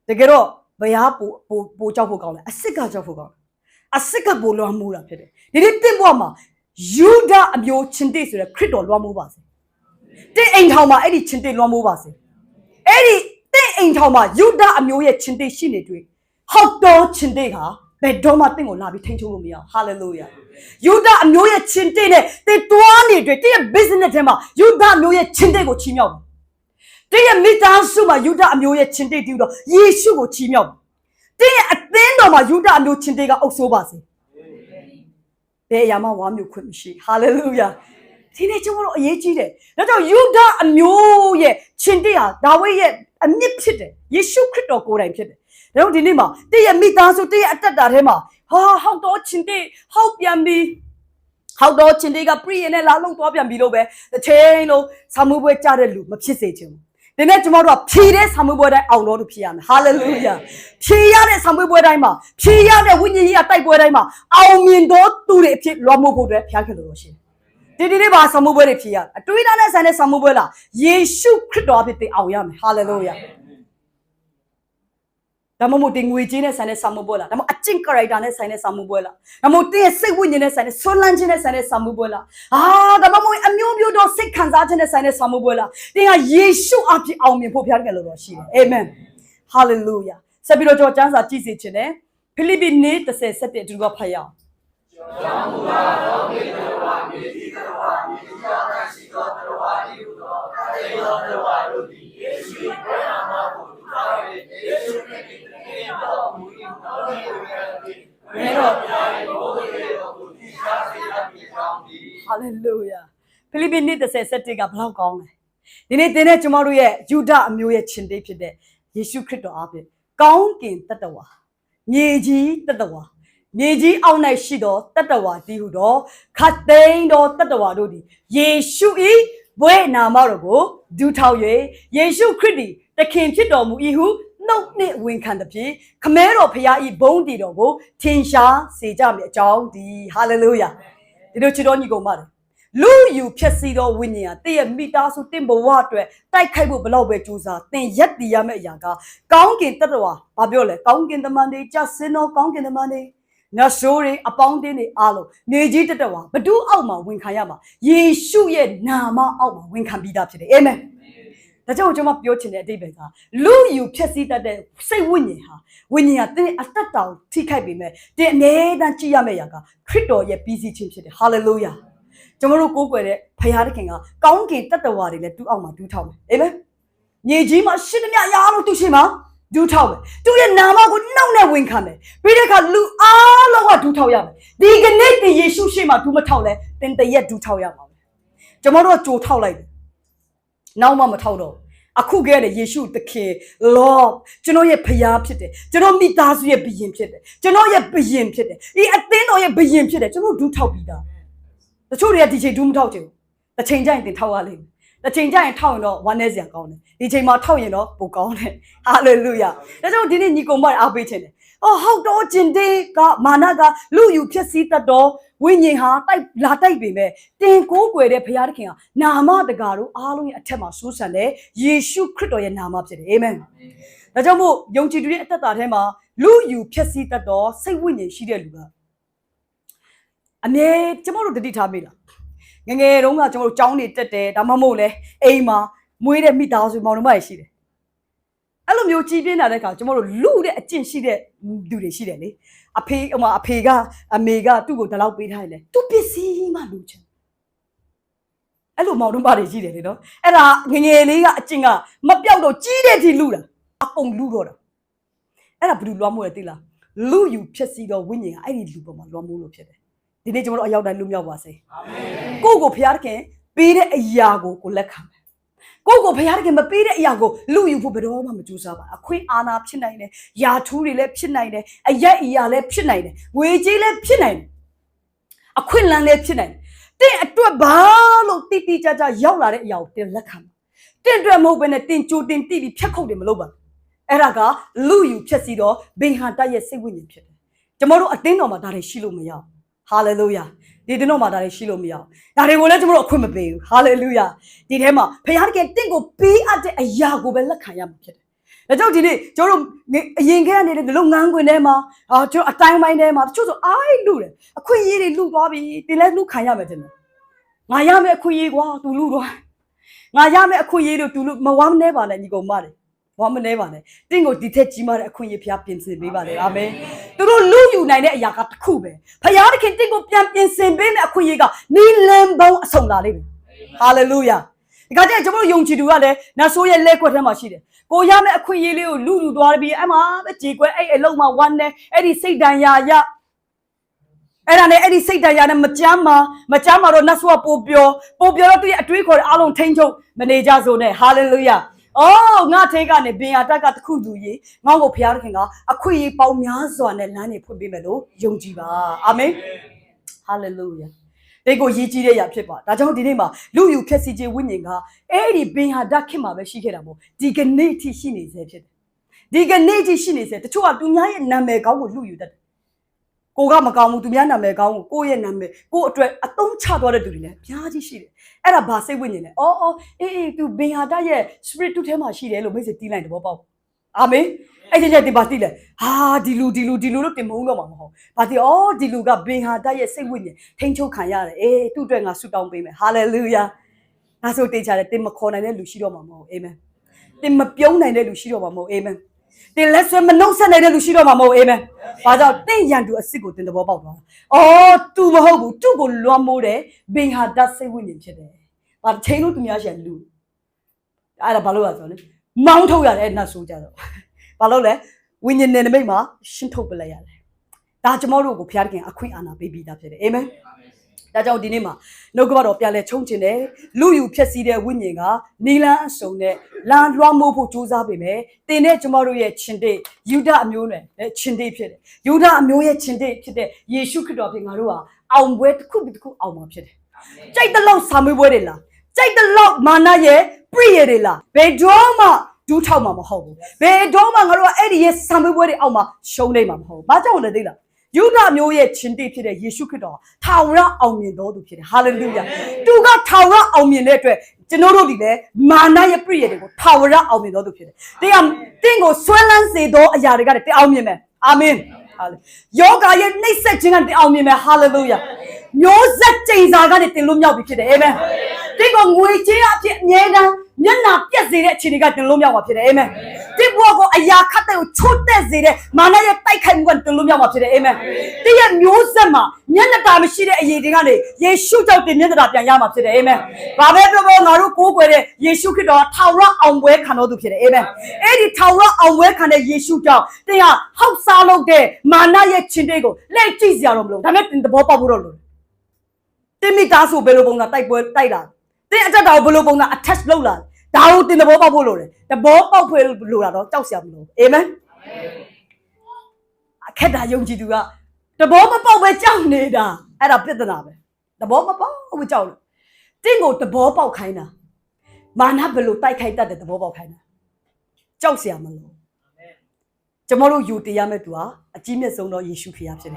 တကယ်တော့ဘယ်ဟာပိုကြောက်ဖို့ကောင်းလဲအစစ်ကကြောက်ဖို့ကောင်းအစစ်ကပိုလွှမ်းမိုးတာဖြစ်တယ်ဒီနေ့တင့်ဘဝမှာယူဒအမျိုးချင်းတေဆိုတဲ့ခရစ်တော်လွှမ်းမိုးပါစေတင့်အိမ်ထောင်မှာအဲ့ဒီချင်းတေလွှမ်းမိုးပါစေအဲ့ဒီတင့်အိမ်ထောင်မှာယူဒအမျိုးရဲ့ချင်းတေရှိနေတွေ့ဟောက်တော်ချင်းတေဟာဘယ်တော့မှတင့်ကိုလာပြီးထိန်းချုပ်လို့မရဟာလေလုယာယူဒအမျိုးရဲ့ချင်းတေနဲ့တင်တွားနေတွေ့တင့်ရဲ့ business ထဲမှာယူဒအမျိုးရဲ့ချင်းတေကိုချီးမြှောက်တယ်တင့်ရဲ့မိသားစုမှာယူဒအမျိုးရဲ့ချင်းတေတူတော့ယေရှုကိုချီးမြှောက်တယ်တင့်ရဲ့အသင်းတော်မှာယူဒအမျိုးချင်းတေကအုပ်ဆိုးပါစေဘယ်အရာမှဝါမျိုးခွင့်မရှိဟာလေလုယာဒီနေ့ကျွန်တော်တို့အရေးကြီးတယ်ဒါကြောင့်ယူဒအမျိုးရဲ့ချင်းတေဟာဒါဝိဒ်ရဲ့အမြင့်ဖြစ်တယ်ယေရှုခရစ်တော်ကိုယ်တိုင်ဖြစ်တယ်ဒါကြောင့်ဒီနေ့မှာတင့်ရဲ့မိသားစုတင့်ရဲ့အသက်တာထဲမှာဟောက်တော့ချင်းတေဟောက်ပြန်ပြီးဟောက်တော့ချင်းတေကပြည့်ရင်လည်းလာလုံးသွားပြန်ပြီးလို့ပဲတစ်ချိန်လုံးဆာမှုပွဲကြတဲ့လူမဖြစ်စေချင်ဘူးဒီနေ့ကျွန်တော်တို့ကဖြေတဲ့ဆာမှုပွဲတိုင်းအောင်တော်တို့ဖြစ်ရမယ်ဟာလေလုယာဖြေရတဲ့ဆာမှုပွဲတိုင်းမှာဖြေရတဲ့ဝိညာဉ်ရေးတိုက်ပွဲတိုင်းမှာအောင်မြင်တော်သူတွေအဖြစ်လွှမ်းမိုးဖို့အတွက်ဖျားခင်လို့ရှိတယ်ဒီနေ့ပါဆာမှုပွဲတွေဖြေရအတွေးသားနဲ့ဆန်တဲ့ဆာမှုပွဲလားယေရှုခရစ်တော်အဖြစ်တင်အောင်ရမယ်ဟာလေလုယာဒါမှမဟုတ်တင်ငွေချင်းနဲ့ဆိုင်တဲ့ဆာမှုပွဲလားဒါမှမဟုတ်အကျင့် character နဲ့ဆိုင်တဲ့ဆာမှုပွဲလားဒါမှမဟုတ်တင်ရဲ့စိတ်ဝိညာဉ်နဲ့ဆိုင်တဲ့ဆွမ်းလန်းခြင်းနဲ့ဆိုင်တဲ့ဆာမှုပွဲလားဒါမှမဟုတ်အမျိုးမျိုးသောစိတ်ခံစားခြင်းနဲ့ဆိုင်တဲ့ဆာမှုပွဲလားတင်ကယေရှုအဖြစ်အောင်မြင်ဖို့ဖျားတယ်လို့တော့ရှိတယ်အာမင်ဟာလေလုယာဆက်ပြီးတော့ကျွန်တော်ကျမ်းစာကြည့်စေခြင်းနဲ့ဖိလိပ္ပိနေ့30:7အတူတူဖတ်ရအောင်ကျောင်းမူကားတော်ဝိတော်ဝါမြေကြီးတော်ဝါမြေကြီးတော်ကရှိတော်တော်ဝါဒီဟုတော်သေတော်တော်ဝါတို့သည်ယေရှုဘုရားမှာကိုထားရတဲ့ယေရှုခရစ်တော်မူ၏တော်၏ဝိညာဉ်သည်ဘယ်တော့ပြားရဲ့ဘုရားရဲ့တော်ကိုသိချစေရမည်ကြောင်းသည်ဟာလေလုယာဖိလိပ္ပိနေ့30:7ကဘလောက်ကောင်းလဲဒီနေ့သင်တဲ့ကျွန်တော်တို့ရဲ့ယူဒအမျိုးရဲ့ချင်းတေးဖြစ်တဲ့ယေရှုခရစ်တော်အပြင်ကောင်းကင်တတဝါမြေကြီးတတဝါမြေကြီးအောက်၌ရှိသောတတဝါတည်းဟုသောခတ်သိမ်းသောတတဝါတို့သည်ယေရှု၏ဘွဲ့နာမတော်ကိုဒူးထောက်၍ယေရှုခရစ်သည်တခင်ဖြစ်တော်မူ၏ဟုနှုတ်နှင့်ဝန်ခံသဖြင့်ခမဲတော်ဖခင်၏ဘုန်းတည်တော်ကိုထင်ရှားစေကြမည်အကြောင်းဒီဟာလေလုယာဒီလိုချစ်တော်ညီကောင်မတွေလူယူဖြစ်စီသောဝိညာဉ်ဟာတင့်ရဲ့မိသားစုတင့်ဘဝအတွက်တိုက်ခိုက်ဖို့ဘလောက်ပဲကြိုးစားတင်ရက်တည်ရမယ့်အရာကကောင်းကင်တတဝါဘာပြောလဲကောင်းကင်သမန်တွေကြဆင်းသောကောင်းကင်သမန်တွေနတ်ဆိုးတွေအပေါင်းအသင်းတွေအားလုံးမြေကြီးတတဝါဘဒုအောက်မှာဝန်ခံရမှာယေရှုရဲ့နာမအောက်မှာဝန်ခံပြီးသားဖြစ်တယ်အာမင်ဒါကြောင့်ကျွန်မပြောချင်တဲ့အဓိပ္ပာယ်ကလူယူဖြစ်စီတတ်တဲ့စိတ်ဝိညာဉ်ဟာဝိညာဉ်ကတင်းအသက်တောင်ထိခိုက်ပေမဲ့တင်းအမြဲတမ်းကြည့်ရမယ့်အရာကခရစ်တော်ရဲ့ပြီးစီးခြင်းဖြစ်တယ်ဟာလေလုယာကျွန်တော်တို့ကိုးကွယ်တဲ့ဖခင်သခင်ကကောင်းကင်တတဝါတွေနဲ့တူအောက်မှာတူးထောက်မယ်အာမင်မြေကြီးမှာရှိသမျှအရာလို့တူရှိမှာဒူးထောက်မယ်သူရဲ့နာမကိုနှုတ်နဲ့ဝန်ခံမယ်ပြီးတဲ့အခါလူအားလုံးကဒူးထောက်ရမယ်ဒီကနေ့တယေရှုရှိမှဒူးမထောက်လဲတင်တရက်ဒူးထောက်ရမှာပဲကျွန်တော်တို့ကကြိုထောက်လိုက်တယ်နောက်မှမထောက်တော့အခုကဲတဲ့ယေရှုသခင်လောကျွန်တော်ရဲ့ဖခင်ဖြစ်တယ်ကျွန်တော်မိသားစုရဲ့ဘုရင်ဖြစ်တယ်ကျွန်တော်ရဲ့ဘုရင်ဖြစ်တယ်ဒီအသင်းတော်ရဲ့ဘုရင်ဖြစ်တယ်ကျွန်တော်ဒူးထောက်ပြီးသားတချို့တွေကဒီချိန်ဒူးမထောက်ချင်ဘူးတစ်ချိန်ကျရင်တင်ထောက်ရလိမ့်မယ်တစ်ချိန်ကျရင်ထောက်ရင်တော့ဝမ်းနည်းစရာကောင်းတယ်ဒီချိန်မှာထောက်ရင်တော့ပိုကောင်းတယ်ဟာလေလုယာဒါကြောင့်ဒီနေ့ညီကောင်မအားပေးခြင်းတယ်ဟုတ်တော့ကျင်တေးကမာနကလူယူဖြစ်စည်းတတ်တော့ဝိညာဉ်ဟာတိုက်လာတိုက်ပေမဲ့တင်ကိုးကွယ်တဲ့ဘုရားသခင်ဟာနာမတကာတို့အားလုံးရဲ့အထက်မှာစိုးစံတဲ့ယေရှုခရစ်တော်ရဲ့နာမဖြစ်တယ်အာမင် ဒါကြောင့်မို့ယုံကြည်သူရဲ့အသက်တာထဲမှာလူယူဖြက်စီးတတ်တော့စိတ်ဝိညာဉ်ရှိတဲ့လူကအမြဲကျွန်တော်တို့တတိထားမိလားငငယ်တုန်းကကျွန်တော်တို့ကြောင်းနေတက်တယ်ဒါမှမဟုတ်လဲအိမ်မှာမွေးတဲ့မိသားစုမောင်နှမတွေရှိတယ်အဲ့လိုမျိုးကြီးပြင်းလာတဲ့အခါကျွန်တော်တို့လူတဲ့အကျင့်ရှိတဲ့လူတွေရှိတယ်လေအဖေကအမေကသူ့ကိုဒီလောက်ပေးထားတယ်လေသူပစ္စည်းမှလူချင်အဲ့လိုမောင်နှမတွေရှိတယ်လေနော်အဲ့ဒါငငယ်လေးကအကျင့်ကမပြောက်တော့ကြီးတဲ့ထိလူတာအကုန်လူတော့တာအဲ့ဒါဘယ်လိုလွှမ်းမိုးလဲသိလားလူယူဖြစ်စီတော့ဝိညာဉ်ကအဲ့ဒီလူပေါ်မှာလွှမ်းမိုးလို့ဖြစ်တယ်ဒီနေ့ကျွန်တော်တို့အရောက်တိုင်းလူမြောက်ပါစေအာမင်ကိုကိုဖခင်ပေးတဲ့အရာကိုလက်ခံမယ်ကိုဖခင်မပေးတဲ့အရာကိုလူယူဖို့ဘယ်တော့မှမကြိုးစားပါအခွင့်အာဏာဖြစ်နိုင်တယ်ယာထူးတွေလည်းဖြစ်နိုင်တယ်အရက်အရာလည်းဖြစ်နိုင်တယ်ငွေကြေးလည်းဖြစ်နိုင်တယ်အခွင့်အလမ်းလည်းဖြစ်နိုင်တယ်တင်းအတွက်ဘာလို့တိတိကျကျရောက်လာတဲ့အရာကိုတင်းလက်ခံတင်းအတွက်မဟုတ်ဘဲနဲ့တင်းကြိုတင်တိပြီးဖြတ်ခုတ်တယ်မလုပ်ပါအဲ့ဒါကလူယူဖြစ်စီတော့ဘိဟန်တက်ရဲ့စိတ်ဝိညာဉ်ဖြစ်တယ်ကျွန်တော်တို့အသင်းတော်မှာဒါတွေရှိလို့မရအောင်ဟာလေလုယာဒီတင်းတော်မှာဒါတွေရှိလို့မရအောင်ဒါတွေကိုလည်းကျွန်တော်တို့အခွင့်မပေးဘူးဟာလေလုယာဒီထဲမှာဖခင်တင့်ကိုပေးအပ်တဲ့အရာကိုပဲလက်ခံရမှာဖြစ်တယ်ဒါကြောင့်ဒီနေ့ကျွန်တော်တို့အရင်ကနေတဲ့ဒီလိုငန်းခွင်ထဲမှာကျွန်တော်အတိုင်းပိုင်းထဲမှာတချို့ဆိုအားလူတယ်အခွင့်အရေးတွေလူသွားပြီတင်လဲလူခံရမယ်တင်တယ်ငါရမယ်အခွင့်အရေးကွာသူလူတော့ငါရမယ်အခွင့်အရေးတို့သူလူမဝမ်းနေပါနဲ့ညီကောင်မတွေဝမ်းမနေပါနဲ့တင့်ကိုဒီထက်ကြီးမားတဲ့အခွင့်အရေးဖခင်ပြင်ဆင်ပေးပါလေအာမင်သူတို့လူယူနိုင်တဲ့အရာကတစ်ခုပဲဖခင်တင့်ကိုပြန်ပြင်ဆင်ပေးမယ့်အခွင့်အရေးကနီလန်ပေါင်းအဆုံလာလိမ့်မယ်ဟာလေလုယာဒီကတည်းကကျွန်တော်တို့ယုံကြည်သူကလည်းနတ်ဆိုးရဲ့လက်ကွက်ထဲမှာရှိတယ်ကိုရမယ့်အခွင့်အရေးလေးကိုလူယူသွားပြီးအမှပဲကြေကွဲအဲ့အလုံးမှာဝမ်းနေအဲ့ဒီစိတ်တန်ရာရအဲ့ဒါနဲ့အဲ့ဒီစိတ်တန်ရာနဲ့မကြမ်းမှာတော့နတ်ဆိုးကပို့ပြောတော့သူ့ရဲ့အတွေးခေါ်တဲ့အားလုံးထိန်းချုပ်မနေကြဆိုနဲ့ဟာလေလုယာအော်ငါထိတ်ကနေဘင်ယာတက်ကတခုသူကြီးငေါ့ကိုဖခင်ကအခွင့်အရေးပေါင်းများစွာနဲ့လမ်းနေဖွင့်ပေးမယ်လို့ယုံကြည်ပါအာမင်ဟာလေလုယာဒီကိုရည်ကြီးတဲ့ရဖြစ်ပါဒါကြောင့်ဒီနေ့မှာလူယူဖြက်စီခြင်းဝိညာဉ်ကအဲ့ဒီဘင်ဟာတက်ခင်မှာပဲရှိခဲ့တာမို့ဒီကနေ့ထိရှိနေစေဖြစ်တယ်ဒီကနေ့ထိရှိနေစေတချို့ကသူများရဲ့နာမည်ကောင်းကိုလူယူတတ်တယ်ကိုကမကောင်းဘူးသူများနာမည်ကောင်းကိုရဲ့နာမည်ကိုအတွက်အသုံးချသွားတဲ့သူတွေလည်းအများကြီးရှိတယ်အဲ့ဒါဘာစိတ်ဝိညာဉ်လဲအော်အေးသူဘင်ဟာတက်ရဲ့ spirit သူ့ထဲမှာရှိတယ်လို့မိတ်ဆွေတီးလိုက်တဲ့ဘောပေါက်အာမင်အဲ့ဒီဒီပါတီးလဲဟာဒီလူလို့တင်မုန်းတော့မှာမဟုတ်ဘာတီဒီလူကဘင်ဟာတက်ရဲ့စိတ်ဝိညာဉ်ထိန်းချုပ်ခံရတယ်အေးသူ့အတွက်ငါဆုတောင်းပေးမယ်ဟာလေလုယာငါဆိုတေချာတယ်တင်မခေါ်နိုင်တဲ့လူရှိတော့မှာမဟုတ်အာမင်တင်မပြုံးနိုင်တဲ့လူရှိတော့မှာမဟုတ်အာမင်တင်လက်ဆွဲမနှုတ်ဆက်နိုင်တဲ့လူရှိတော့မှာမဟုတ်အာမင်ဘာကြောင့်တင့်ရန်သူအစ်စ်ကိုတင်သဘောပေါက်သွားတာသူမဟုတ်ဘူးသူ့ကိုလွှမ်းမိုးတယ်ဘင်ဟာတက်စိတ်ဝိညာဉ်ဖြစ်တယ်ဘာချိန်လို့သူများရှာလူအဲ့ဒါဘာလို့လဲဆိုတော့လေမောင်းထုတ်ရတယ်နတ်ဆိုးကြတော့ဘာလို့လဲဝိညာဉ်နယ်နိမိတ်မှာရှင်းထုတ်ပလိုက်ရတယ်ဒါကျွန်တော်တို့ကိုဘုရားသခင်အခွင့်အာဏာပေးပြီးသားဖြစ်တယ်အာမင်ဒါကြောင့်ဒီနေ့မှာနှုတ်ကပတ်တော်ပြန်လဲချုံချင်တယ်လူယူဖြက်စီးတဲ့ဝိညာဉ်ကနီလန်းအစုံနဲ့လမ်းလွှမ်းမိုးဖို့ကြိုးစားပေမဲ့တင်တဲ့ကျွန်တော်တို့ရဲ့ရှင်တေယူဒအမျိုးနဲ့ရှင်တေဖြစ်တယ်ယူဒအမျိုးရဲ့ရှင်တေဖြစ်တဲ့ယေရှုခရစ်တော်ဖြစ်ငါတို့ဟာအောင်ပွဲတစ်ခုအောင်မှာဖြစ်တယ်ကြိုက်တဲ့လောက်ဆာမွေးပွဲတွေလားကြိုက်တဲ့လောက်မာနရဲ့ပြည့်ရတွေလားဘယ်တော့မှဒူးထောက်မှာမဟုတ်ဘူးဘယ်တော့မှငါတို့ကအဲ့ဒီရဲ့ဆာမွေးပွဲတွေအောက်မှာရှုံးနေမှာမဟုတ်ဘူးဘာကြောင့်လဲသိလားယူဒမျိုးရဲ့ရှင်တေဖြစ်တဲ့ယေရှုခရစ်တော်ထာဝရအောင်မြင်တော်သူဖြစ်တယ်ဟာလေလုယာသူကထာဝရအောင်မြင်တဲ့အတွက်ကျွန်တော်တို့ဒီလေမာနရဲ့ပြည့်ရတွေကိုထာဝရအောင်မြင်တော်သူဖြစ်တယ်တင်းကိုဆွဲလန်းစေသောအရာတွေကတအောင်မြင်မယ်အာမင်ဟာလေယောဂရဲ့နှိပ်စက်ခြင်းကတအောင်မြင်မယ်ဟာလေလုယာမျိုးဆက်ကျိန်စာကနေတင်လို့မြောက်ပြီဖြစ်တယ်အာမင်တင်းကိုငွေကြေးအဖြစ်အမြဲတမ်းမျက်နှာပြက်စေတဲ့အခြေအနေကတင်လို့မြောက်မှာဖြစ်တယ်အာမင်တင်းဘောကိုအရာခတ်တဲ့ကိုချိုးတက်စေတဲ့မာနရဲ့တိုက်ခိုက်မှုကတင်လို့မြောက်မှာဖြစ်တယ်အာမင်တင်းရဲ့မျိုးဆက်မှာမျက်နှာတာမရှိတဲ့အရေးတွေကနေယေရှုကြောင့်တင်မျက်နှာတာပြန်ရမှာဖြစ်တယ်အာမင်ဘာပဲပြောပြောငါတို့ကိုးကွယ်တဲ့ယေရှုခရစ်တော်ထာဝရအောင်ပွဲခံတော်သူဖြစ်တယ်အာမင်အဲ့ဒီထာဝရအောင်ပွဲခံတဲ့ယေရှုကြောင့်တင်းဟာဟောက်စားလုပ်တဲ့မာနရဲ့ခြင်းတွေကိုလက်ကြည့်စရာတော့မလိုဒါမဲ့တင်သဘောပေါက်ဖို့တော့လိုတင်းမိသားစုဘယ်လိုပုံစံတိုက်လာတင်းအတက်တော်ဘယ်လိုပုံစံ attach လုပ်လာဒါကိုတင်သဘောပေါက်ဖို့လိုတယ်သဘောပေါက်ဖို့လိုတာတော့ကြောက်စရာမလိုအာမင်အခက်တာယုံကြည်သူကသဘောမပေါက်ပဲကြောက်နေတာအဲ့ဒါပြဿနာပဲသဘောမပေါက်ဘူးကြောက်လို့တင်းကိုသဘောပေါက်ခိုင်းတာမာနဘယ်လိုတိုက်ခိုက်တတ်တဲ့သဘောပေါက်ခိုင်းတာကြောက်စရာမလိုကျွန်တော်တို့ယူတရားမဲ့သူဟာအကြီးမြတ်ဆုံးသောယေရှုခရစ်ဖြစ်တယ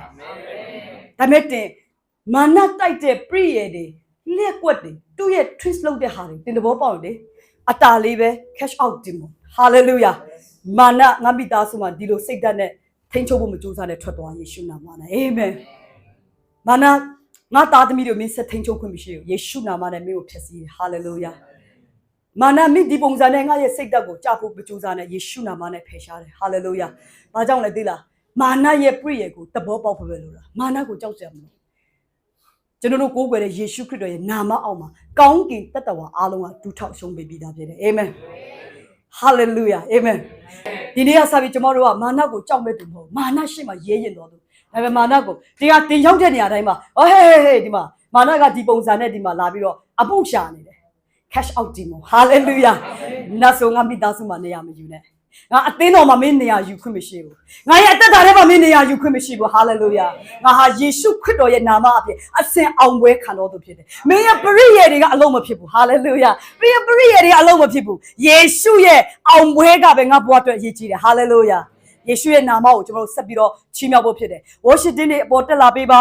်ဒါမဲ့တင်မာနတိုက်တဲ့ပြည့်ရည်တွေလက်ကွက်တွေသူ့ရဲ့ twist လုပ်တဲ့ဟာတွေတင်သဘောပေါက်တယ်အတာလေးပဲ cash out တင်မို့ hallelujah မာနငါမိသားစုမှာဒီလိုစိတ်ဓာတ်နဲ့ထိန်းချုပ်ဖို့မကြိုးစားနဲ့ထွက်သွားယေရှုနာမနဲ့အာမင်မာနငါသားသမီးတို့မင်းဆက်ထိန်းချုပ်ခွင့်မရှိဘူးယေရှုနာမနဲ့မင်းကိုဖျက်ဆီးတယ်ဟာလေလုယာမာနမိဒီပုံစံနဲ့ငါရဲ့စိတ်ဓာတ်ကိုကြာဖို့မကြိုးစားနဲ့ယေရှုနာမနဲ့ဖယ်ရှားတယ်ဟာလေလုယာဘာကြောင့်လဲသိလားမာနရဲ့ပြည့်ရဲ့ကိုသဘောပေါက်ဖို့ပဲလို့လားမာနကိုကြောက်စရာမလိုကျွန်တော်တို့ကိုးကွယ်တဲ့ယေရှုခရစ်တော်ရဲ့နာမအောက်မှာကောင်းကင်တသက်ဝါအားလုံးကဒူးထောက်ရှုံးပေးပြီးသားဖြစ်တယ်အာမင်ဟာလေလုယာအာမင်ဒီနေ့ကစပြီးကျွန်တော်တို့ကမာနကိုကြောက်မဲ့သူမဟုတ်မာနရှိမှရဲရင်တော်သူဒါပေမဲ့မာနကိုတရားတင်ရောက်တဲ့နေရာတိုင်းမှာဟေးဒီမှာမာနကဒီပုံစံနဲ့ဒီမှာလာပြီးတော့အပုတ်ရှာနေတယ် cash out ဒီမိုဟာလေလုယာနတ်ဆိုငါမိသားစုမှာနေရာမယူနဲ့ငါအသင်းတော်မှာမင်းနေရာယူခွင့်မရှိဘူးငါရဲ့အသက်တာထဲမှာမင်းနေရာယူခွင့်မရှိဘူးဟာလေလုယာငါဟာယေရှုခရစ်တော်ရဲ့နာမအပြင်အစင်အောင်ပွဲခံတော်သူဖြစ်တယ်မင်းရဲ့ပရိယေတွေကအလုံးမဖြစ်ဘူးဟာလေလုယာမင်းရဲ့ပရိယေတွေကအလုံးမဖြစ်ဘူးယေရှုရဲ့အောင်ပွဲကပဲငါဘဝအတွက်အရေးကြီးတယ်ဟာလေလုယာယေရှုရဲ့နာမကိုကျွန်တော်တို့ဆက်ပြီးတော့ချီးမြှောက်ဖို့ဖြစ်တယ် worship တင်းတွေအပေါ်တက်လာပေးပါ